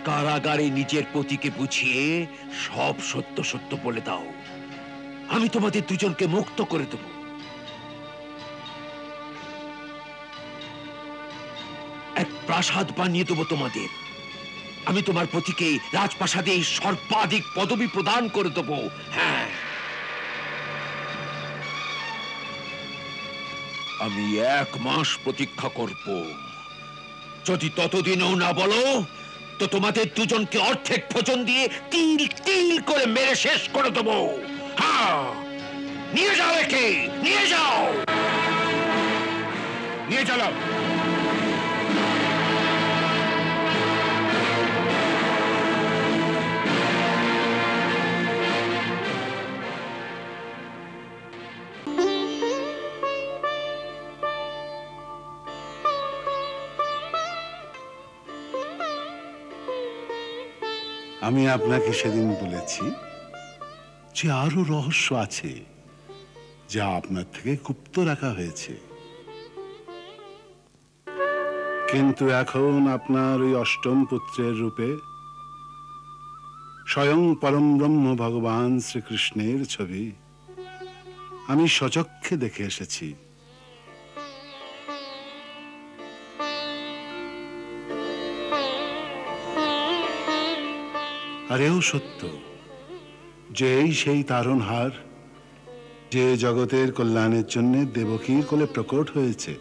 কারাগারে নিজের পতিকে বুঝিয়ে সব সত্য সত্য বলে দাও। আমি তোমাদের দুজনকে মুক্ত করে দেব। এক প্রাসাদ বানিয়ে দেবো তোমাদের। আমি তোমার পতিকে রাজপ্রাসাদে সর্বাধিক পদবি প্রদান করে দেবো। হ্যাঁ, আমি 1 মাস প্রতীক্ষা করব। যদি ততদিনও না বলো, তো তোমাদের দুজনকে অর্ধেক ভোজন দিয়ে তিল তিল করে মেরে শেষ করে দেবো। হ্যাঁ, নিয়ে যাও একে, নিয়ে যাও, নিয়ে চলো। আমি আপনাকে সেদিন বলেছি যে আরো রহস্য আছে যা আপনার থেকে গুপ্ত রাখা হয়েছে, কিন্তু এখন আপনার ওই অষ্টম পুত্রের রূপে স্বয়ং পরম ব্রহ্ম ভগবান শ্রীকৃষ্ণের ছবি আমি সচক্ষে দেখে এসেছি। আর এও সত্য যে এই সেই তারণহার যে জগতের কল্যাণের জন্য দেবকীর কোলে প্রকট হয়েছে।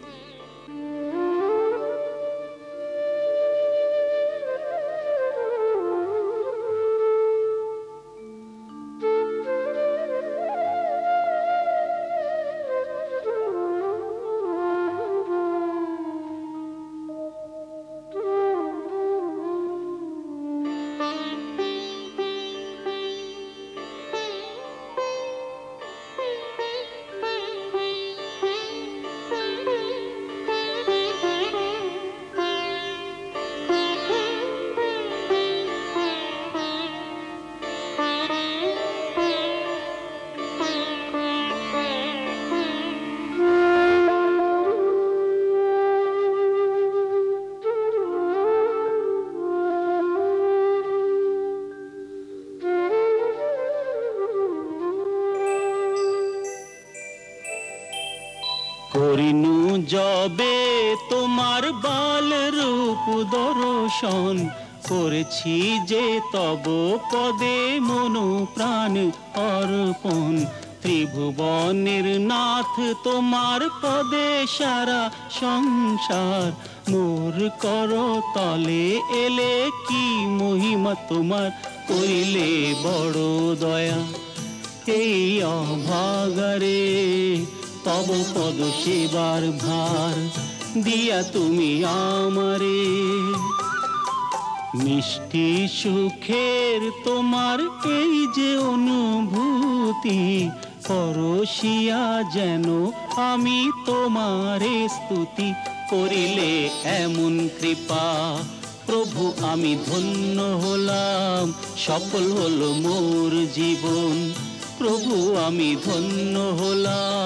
করিনু যবে তোমার বাল রূপ দর্শন, করেছি যে তব পদে মনো প্রাণ অর্পণ। ত্রিভুবনের নাথ তোমার পদে সারা সংসার, মোর কর তলে এলে কি মহিমা তোমার, কইলে বড় দয়া এই অভাগারে। তব পদ সেবার ভার দিয়া তুমি আমারে, মিষ্টি সুখের তোমার এই যে অনুভূতি, পরশিয়া যেন আমি তোমারে স্তুতি। করিলে এমন কৃপা প্রভু আমি ধন্য হলাম, সফল হলো মোর জীবন, প্রভু আমি ধন্য হলাম।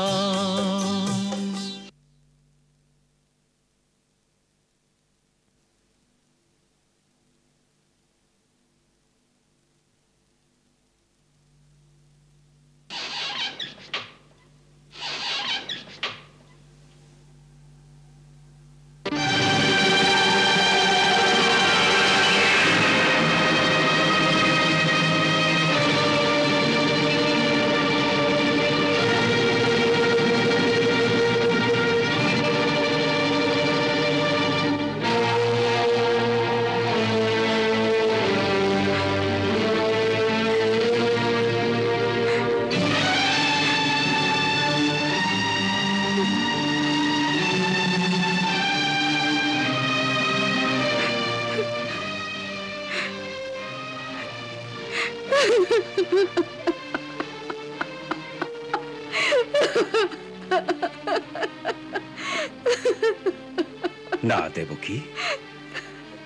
না দেবকী,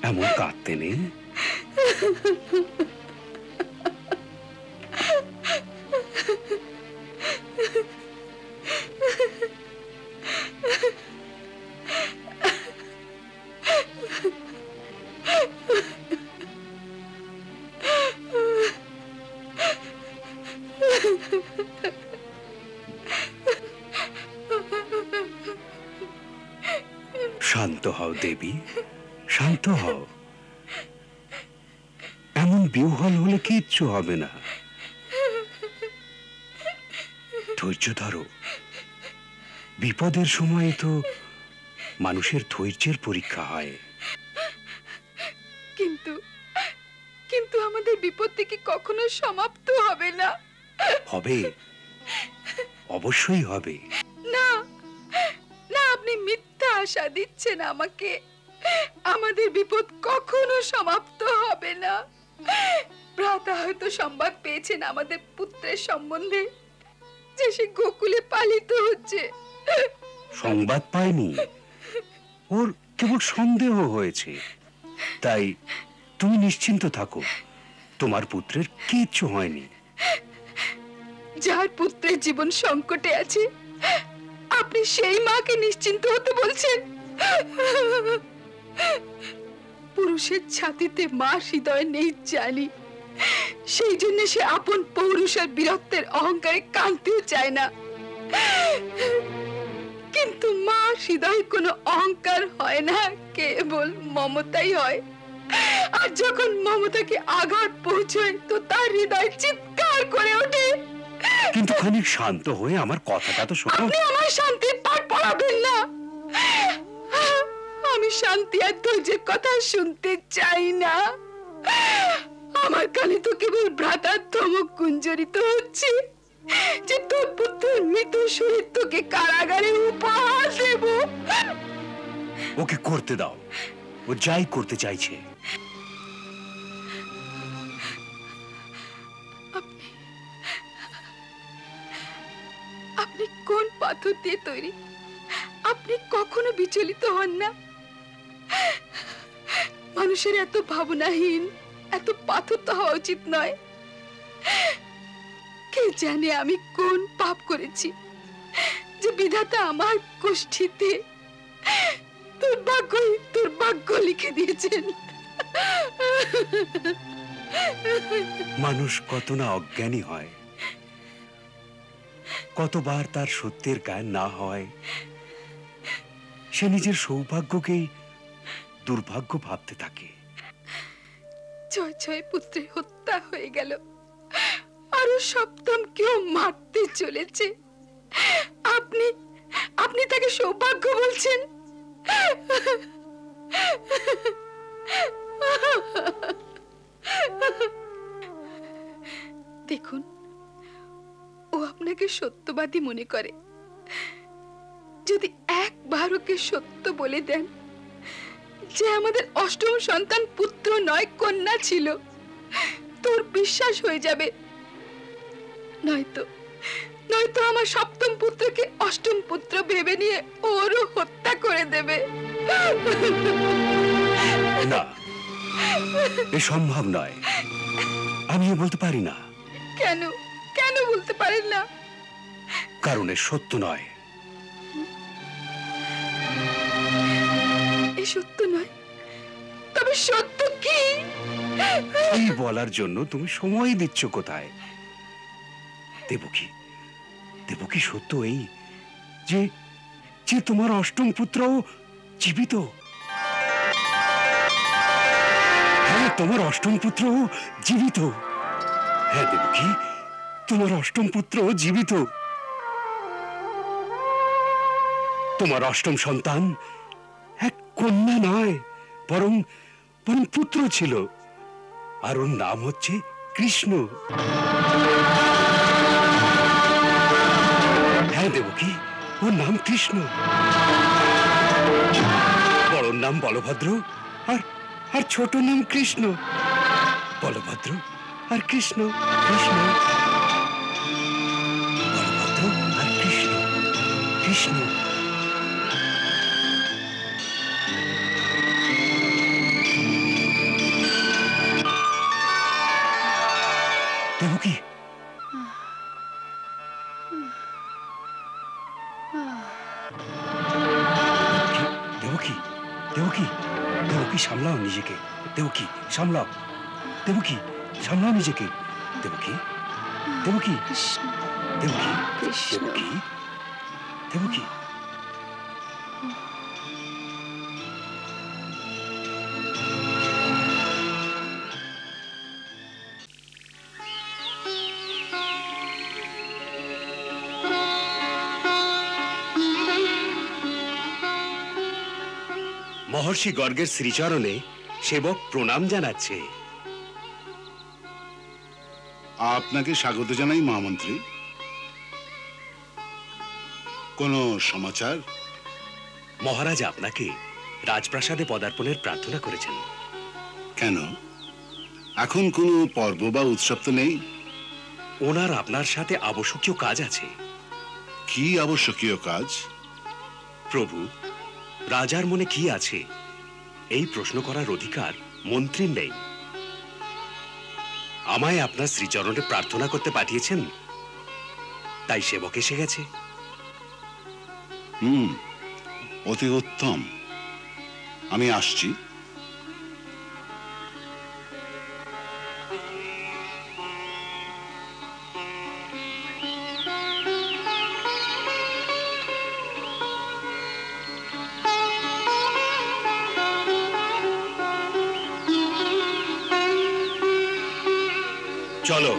এমন কাঁদতে নেই। শান্ত হও দেবী, শান্ত হও। এমন বিহ্বল হলে কিচ্ছু হবে না। ধৈর্য ধরো। বিপদের সময় তো মানুষের ধৈর্যের পরীক্ষা হয়। কিন্তু কিন্তু আমাদের বিপত্তি কি কখনো সমাপ্ত হবে না? হবে, অবশ্যই হবে। না না, আপনি মিথ্যা আশা দিচ্ছেন আমাকে। আমাদের বিপদ কখনো সমাপ্ত হবে না। ভ্রাতা হয়তো সংবাদ পেয়েছেন আমাদের পুত্রের সম্বন্ধে, যে সে গোকুলে পালিত হচ্ছে। সংবাদ পায়নি, ওর কেবল সন্দেহ হয়েছে। তাই তুমি নিশ্চিন্ত থাকো, তোমার পুত্রের কিচ্ছু হয়নি। যার পুত্রের জীবন সংকটে আছে আপনি সেই মাকে নিশ্চিন্ত হতে বলছেন? পুরুষের ছাতিতে মা হৃদয় নেই জানি, সেই জন্য সে আপন পৌরুষ আর বীরত্বের অহংকারে কাঁদতেও চায় না। কিন্তু মা হৃদয় কোনো অহংকার হয় না, কেবল মমতাই হয়। আর যখন মমতাকে আঘাত পৌঁছয় তো তার হৃদয় চিৎকার করে ওঠে। কিন্তু খানিক শান্ত হয়ে আমার কথাটা তো শোনো। আপনি আমার শান্তির পাঠ পড়াবেন না। আমি শান্তি আর ধৈর্যের কথা শুনতে চাই না। আমার কানে তো কেবল ভ্রাতার ধমক গুঞ্জরিত হচ্ছে যে তোর পুত্রের মৃত শরীর তোকে কারাগারে উপহার দেব। ওকে করতে দাও, ও যাই করতে চাইছে। আপনি কোন পাথর দিয়ে তৈরি? আপনি কখনো বিচলিত হন না। মানুষের এত ভাবনাহীন, এত পাথর তো হওয়া উচিত নয়। কে জানে আমি কোন পাপ করেছি যে বিধাতা আমার কোষ্ঠীতে দুর্ভাগ্য লিখে দিয়েছেন। মানুষ কত না অজ্ঞানী হয়, কতবার তার সত্যের জ্ঞান না হয় সে নিজের সৌভাগ্যকেই দুর্ভাগ্য ভাবতে থাকে। ছয় ছয় পুত্রের হত্যা হয়ে গেল, আরো সপ্তম কেউ মারতে চলেছে। আপনি তাকে সৌভাগ্য বলছেন? দেখুন, ও আপনাকে সত্যবাদী মনে করে। যদি একবার ওকে সত্য বলে দেন যে আমাদের অষ্টম সন্তান পুত্র নয় কন্যা ছিল, তোর বিশ্বাস হয়ে যাবে। নয়তো আমার সপ্তম পুত্রকে অষ্টম পুত্র ভেবে নিয়ে ওরও হত্যা করে দেবে। না, এ সম্ভব নয়। আমিও বলতে পারি না। কেন কেন বলতে পারেন না? কারণ এ সত্য নয়। এ সত্য নয়, তবে সত্য কি? এই বলার জন্য তুমি সময় দিচ্ছ কোথায়? দেবকী সত্য এই যে যে তোমার অষ্টম পুত্র জীবিত। হ্যাঁ, তোমার অষ্টম পুত্র জীবিত। হ্যাঁ দেবকী, তোমার অষ্টম পুত্র জীবিত। তোমার অষ্টম সন্তান এক কন্যা নয়, বরং পুত্র ছিল, আর ওর নাম হচ্ছে কৃষ্ণ। হ্যাঁ দেবকী, ওর নাম কৃষ্ণ। বড়র নাম বলভদ্র আর ছোট নাম কৃষ্ণ। বলভদ্র আর কৃষ্ণ, কৃষ্ণ বলভদ্র আর কৃষ্ণ, কৃষ্ণ। দেবকী, দেবকী, দেবকী, দেবকী সামলাও নিজেকে। দেবকী সামলাও, দেবকী সামলাও নিজেকে। দেবকী, দেবকী, দেবকী, দেবকী, দেবকী। মহর্ষি গর্গের শ্রীচরণে সেবক প্রণাম জানাচ্ছে। আপনাকে স্বাগত জানাই মহামন্ত্রী। কোনো সমাচার? মহারাজ আপনাকে রাজপ্রাসাদে পদার্পণের প্রার্থনা করেছেন। কেন, এখন কোনো পর্ব বা উৎসব তো নেই? ওনার আপনার সাথে আবশ্যকীয় কাজ আছে। কি আবশ্যকীয় কাজ? প্রভু, রাজার মনে কি আছে এই প্রশ্ন করার অধিকার মন্ত্রীর নেই। আমায় আপনার শ্রীচরণে প্রার্থনা করতে পাঠিয়েছেন, তাই সেবক এসে গেছে। অতি উত্তম, আমি আসছি। চলো।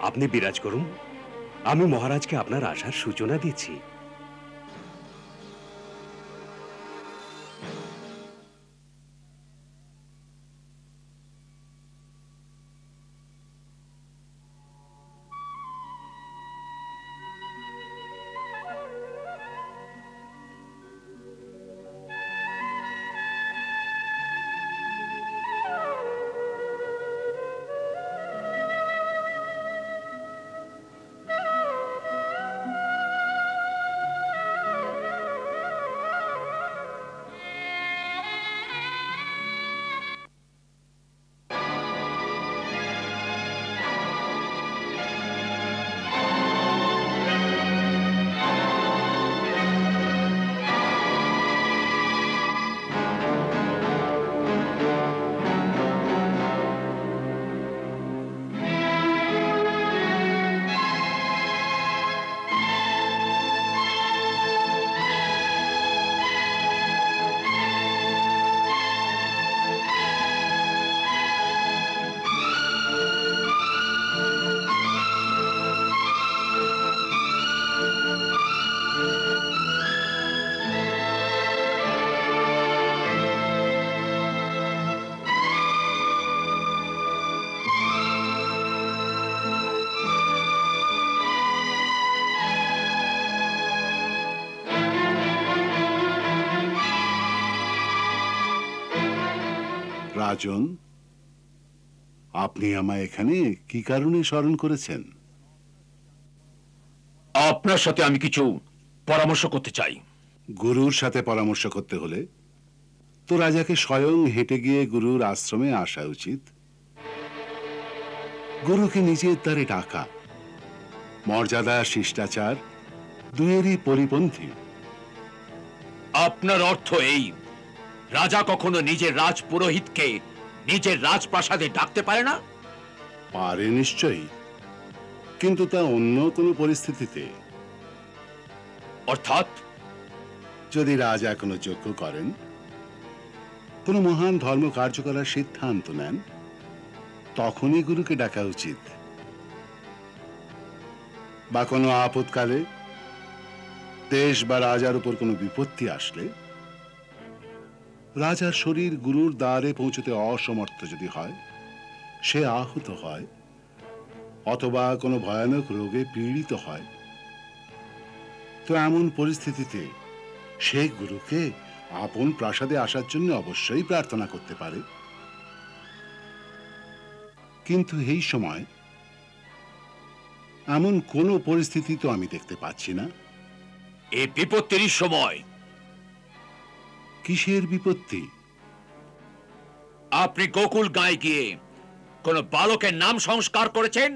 আপনি বিরাজ করুন, আমি মহারাজকে আপনার আসার সূচনা দিচ্ছি। রাজন, আপনি আমায় এখানে কি কারণে স্মরণ করেছেন? আপনার সাথে আমি কিছু পরামর্শ করতে চাই। গুরুর সাথে পরামর্শ করতে হলে তো রাজাকে স্বয়ং হেঁটে গিয়ে গুরুর আশ্রমে আসা উচিত। গুরুকে নিজের দ্বারে ডাকা মর্যাদা শিষ্টাচার দুয়েরই পরিপন্থী। আপনার অর্থ এই, রাজা কখনো নিজের রাজ পুরোহিতকে নিজের রাজপ্রাসাদে ডাকতে পারে না? পারে নিশ্চয়ই, কিন্তু তা অন্য কোনো পরিস্থিতিতে। অর্থাৎ যদি রাজা কোনো যজ্ঞ করেন, কোনো মহান ধর্ম কার্য করার সিদ্ধান্ত নেন, তখনই গুরুকে ডাকা উচিত। বা কোনো আপদকালে দেশ বা রাজার উপর কোনো বিপত্তি আসলে রাজার শরীর গুরুর দ্বারে পৌঁছতে অসমর্থ যদি হয়, সে আহত হয় অথবা কোনো ভয়ানক রোগে পীড়িত হয়, তো এমন পরিস্থিতিতে সে গুরুকে আপন প্রাসাদে আসার জন্য অবশ্যই প্রার্থনা করতে পারে। কিন্তু এই সময় এমন কোনো পরিস্থিতি তো আমি দেখতে পাচ্ছি না। এই বিপত্তির সময়। কিসের বিপত্তি? আপনি গোকুল গাঁয়ে গিয়ে কোন বালকের নাম সংস্কার করেছেন?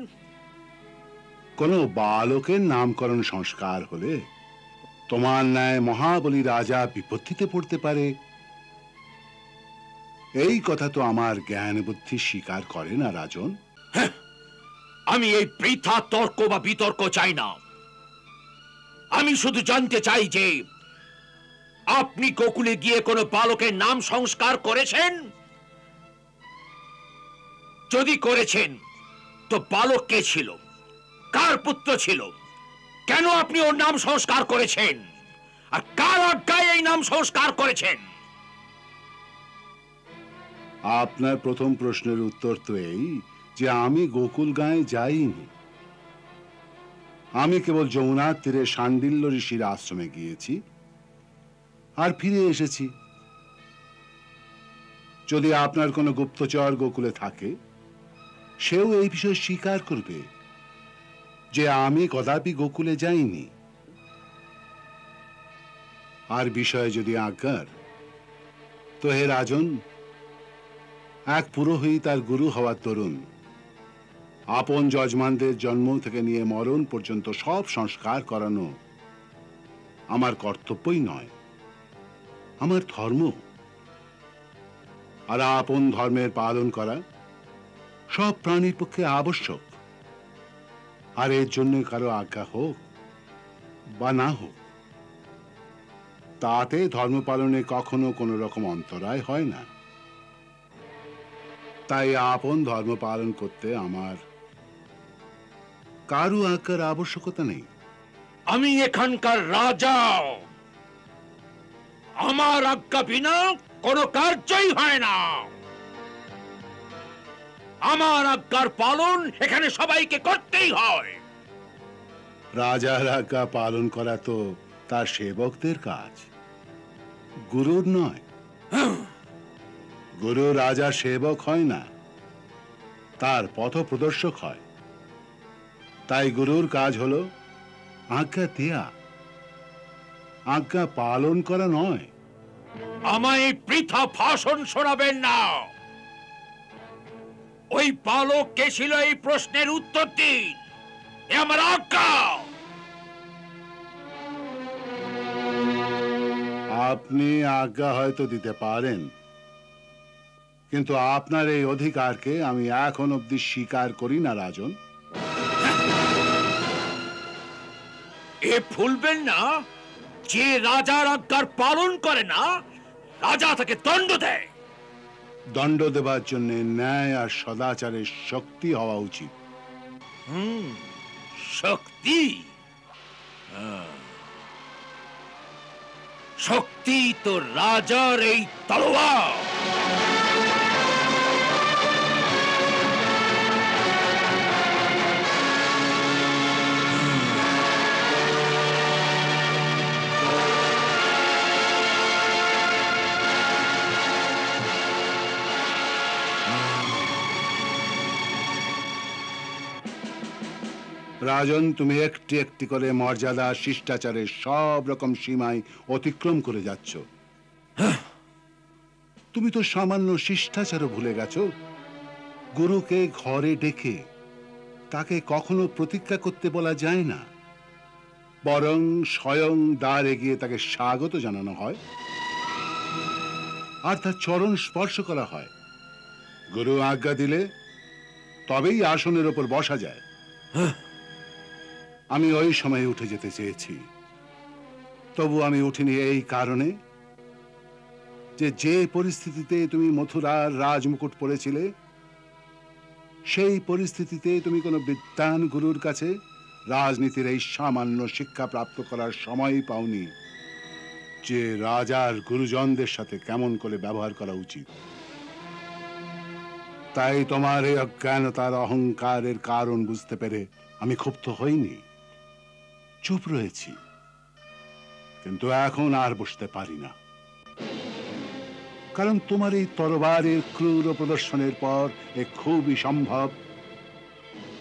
কোন বালকের নামকরণ সংস্কার হলে তোমার ন্যায় মহাবলী রাজা বিপত্তিতে পড়তে পারে, এই কথা তো আমার জ্ঞান বুদ্ধি স্বীকার করে না রাজন। আমি এই বৃথা তর্ক বা বিতর্ক চাই না। আমি শুধু জানতে চাই যে আপনি গোকুলে গিয়ে কোনো বালকের নাম সংস্কার করেছেন? যদি করেছেন তো বালক কে ছিল, কার পুত্র ছিল, কেন আপনি ওর নাম সংস্কার করেছেন, আর কার আজ্ঞায় এই নাম সংস্কার করেছেন? আপনার প্রথম প্রশ্নের উত্তর তো এই যে আমি গোকুল গাঁয়ে যাইনি। আমি কেবল যমুনার তীরে শাণ্ডিল্য ঋষির আশ্রমে গিয়েছি আর ফিরে এসেছি। যদি আপনার কোনো গুপ্তচর গোকুলে থাকে, সেও এই বিষয় স্বীকার করবে যে আমি কদাপি গোকুলে যাইনি। আর বিষয়ে যদি আজ্ঞার, তো হে রাজন, এক পুরোহিত আর গুরু হওয়ার তরুণ আপন যজমানদের জন্ম থেকে নিয়ে মরণ পর্যন্ত সব সংস্কার করানো আমার কর্তব্যই নয়, আমার ধর্ম। আর আপন ধর্মের পালন করা সব প্রাণীর পক্ষে আবশ্যক। আর এর জন্য কারো আজ্ঞা হোক বা না হোক, তাতে ধর্ম পালনে কখনো কোনো রকম অন্তরায় হয় না। তাই আপন ধর্ম পালন করতে আমার কারো আজ্ঞার আবশ্যকতা নেই। আমি এখানকার রাজা, আমার আজ্ঞা বিনা কোনো কার্যই হয় না। আমার আজ্ঞার পালন এখানে সবাইকে করতেই হয়। রাজার আজ্ঞা পালন করা তো তার সেবকদের কাজ, গুরুর নয়। গুরু রাজার সেবক হয় না, তার পথ প্রদর্শক হয়। তাই গুরুর কাজ হলো আজ্ঞা দেয়া, আজ্ঞা পালন করা নয়। আমায় বৃথা ভাষণ শোনাবেন না। ওই বালক কে ছিল এই প্রশ্নের উত্তর দিন। এ আমার আজ্ঞা। আপনি আজ্ঞা হয়তো দিতে পারেন, কিন্তু আপনার এই অধিকারকে আমি এখন অব্দি স্বীকার করি না রাজন। এ ভুলবেন না যে রাজার আজ্ঞার পালন করে না, রাজা তাকে দণ্ড দেয়। দণ্ড দেবার জন্য ন্যায় আর সদাচারের শক্তি হওয়া উচিত। শক্তি? শক্তি তো রাজার এই তলোয়ার। রাজন, তুমি একটি একটি করে মর্যাদা শিষ্টাচারের সব রকম সীমায় অতিক্রম করে যাচ্ছ। তুমি তো সামান্য শিষ্টাচারও ভুলে গেছো। গুরুকে ঘরে ডেকে তাকে কখনো প্রতীক্ষা করতে বলা যায় না, বরং স্বয়ং দ্বারে গিয়ে তাকে স্বাগত জানানো হয় আর তার চরণ স্পর্শ করা হয়। গুরু আজ্ঞা দিলে তবেই আসনের ওপর বসা যায়। আমি ওই সময় উঠে যেতে চেয়েছি, তবু আমি উঠিনি এই কারণে যে পরিস্থিতিতে তুমি মথুরার রাজমুকুট পরেছিলে, সেই পরিস্থিতিতে তুমি কোনো বিদ্বান গুরুর কাছে রাজনীতির এই সামান্য শিক্ষা প্রাপ্ত করার সময়ই পাওনি যে রাজার গুরুজনদের সাথে কেমন করে ব্যবহার করা উচিত। তাই তোমার এই অজ্ঞানতার অহংকারের কারণ বুঝতে পেরে আমি ক্ষুব্ধ হইনি, চুপ রয়েছি। কিন্তু এখন আর বসতে পারি না, কারণ তোমার এই তরবারের ক্রূর প্রদর্শনের পর এ খুবই সম্ভব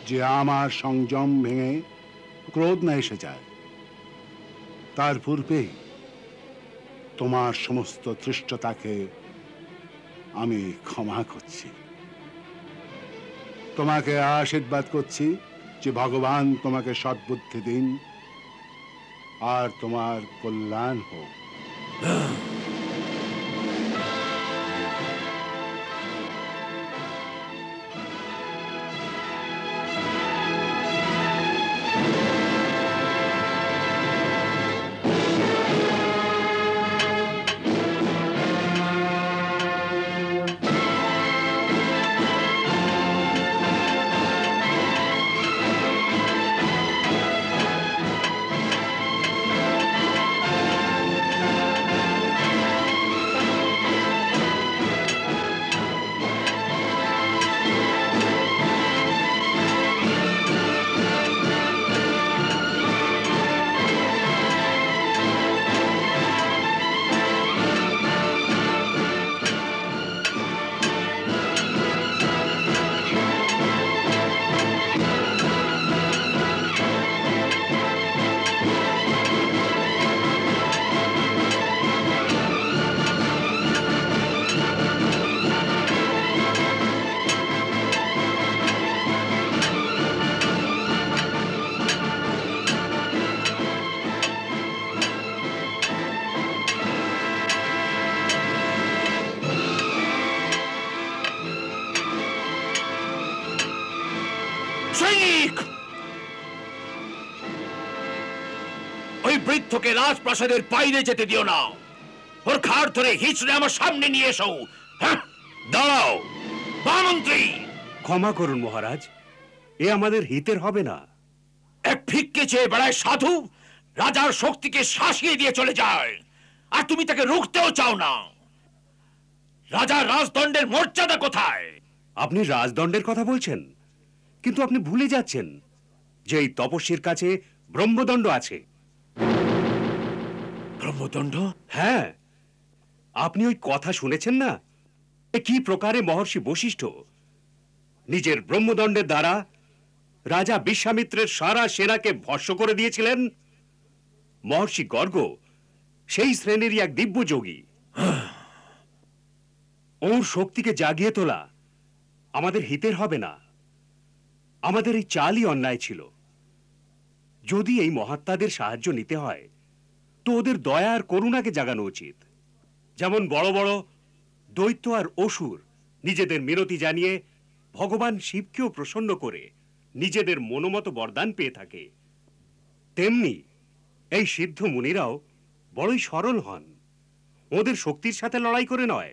যে আমার সংযম ভেঙে ক্রোধ না এসে যায়। তার পূর্বেই তোমার সমস্ত ধৃষ্টতাকে আমি ক্ষমা করছি। তোমাকে আশীর্বাদ করছি যে ভগবান তোমাকে সদ্বুদ্ধি দিন আর তোমার কল্যাণ হোক। সৈনিক, ওই বৃদ্ধকে রাজপ্রাসাদের বাইরে যেতে দিও না। ওর ঘাড় ধরে হিঁচড়ে আমার সামনে নিয়ে এসো। হ্যাঁ, দাঁড়াও মহামন্ত্রী। ক্ষমা করুন মহারাজ, এ আমাদের হিতের হবে না। এক ভিক্ষে চেয়ে বেড়ায় সাধু রাজার শক্তিকে শাসিয়ে দিয়ে চলে যায়, আর তুমি তাকে রুখতেও চাও না। রাজার রাজদণ্ডের মর্যাদা কোথায়? আপনি রাজদণ্ডের কথা বলছেন, কিন্তু আপনি ভুলে যাচ্ছেন যে এই তপস্বীর কাছে ব্রহ্মদণ্ড আছে। ব্রহ্মদণ্ড? হ্যাঁ, আপনি ওই কথা শুনেছেন না? এ কি প্রকারে মহর্ষি বশিষ্ঠ নিজের ব্রহ্মদণ্ডের দ্বারা রাজা বিশ্বামিত্রের সারা সেনাকে ভস্ম করে দিয়েছিলেন। মহর্ষি গর্গ সেই শ্রেণীরই এক দিব্য যোগী। ওর শক্তিকে জাগিয়ে তোলা আমাদের হিতের হবে না। আমাদের এই চালই অন্যায় ছিল। যদি এই মহাত্মাদের সাহায্য নিতে হয় তো ওদের দয়া আর করুণাকে জাগানো উচিত। যেমন বড় বড় দৈত্য আর অসুর নিজেদের মিনতি জানিয়ে ভগবান শিবকেও প্রসন্ন করে নিজেদের মনোমত বরদান পেয়ে থাকে, তেমনি এই সিদ্ধ মুনিরাও বড়ই সরল হন। ওদের শক্তির সাথে লড়াই করে নয়,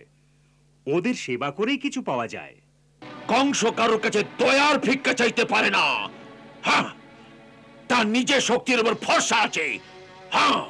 ওদের সেবা করেই কিছু পাওয়া যায়। কংস কারোর কাছে দয়ার ভিক্ষা চাইতে পারে না। হ্যাঁ, তার নিজের শক্তির উপর ভরসা আছে। হ্যাঁ,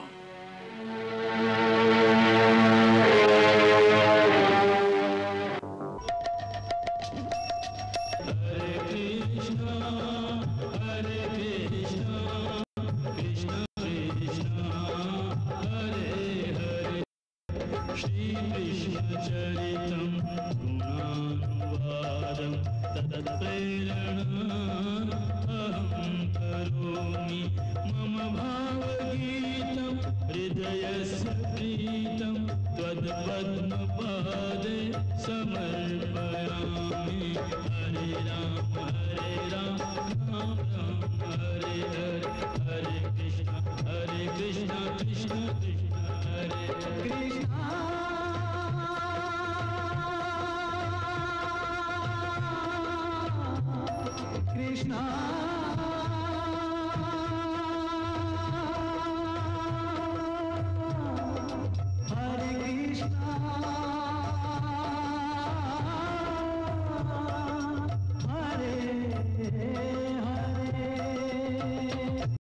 Krishna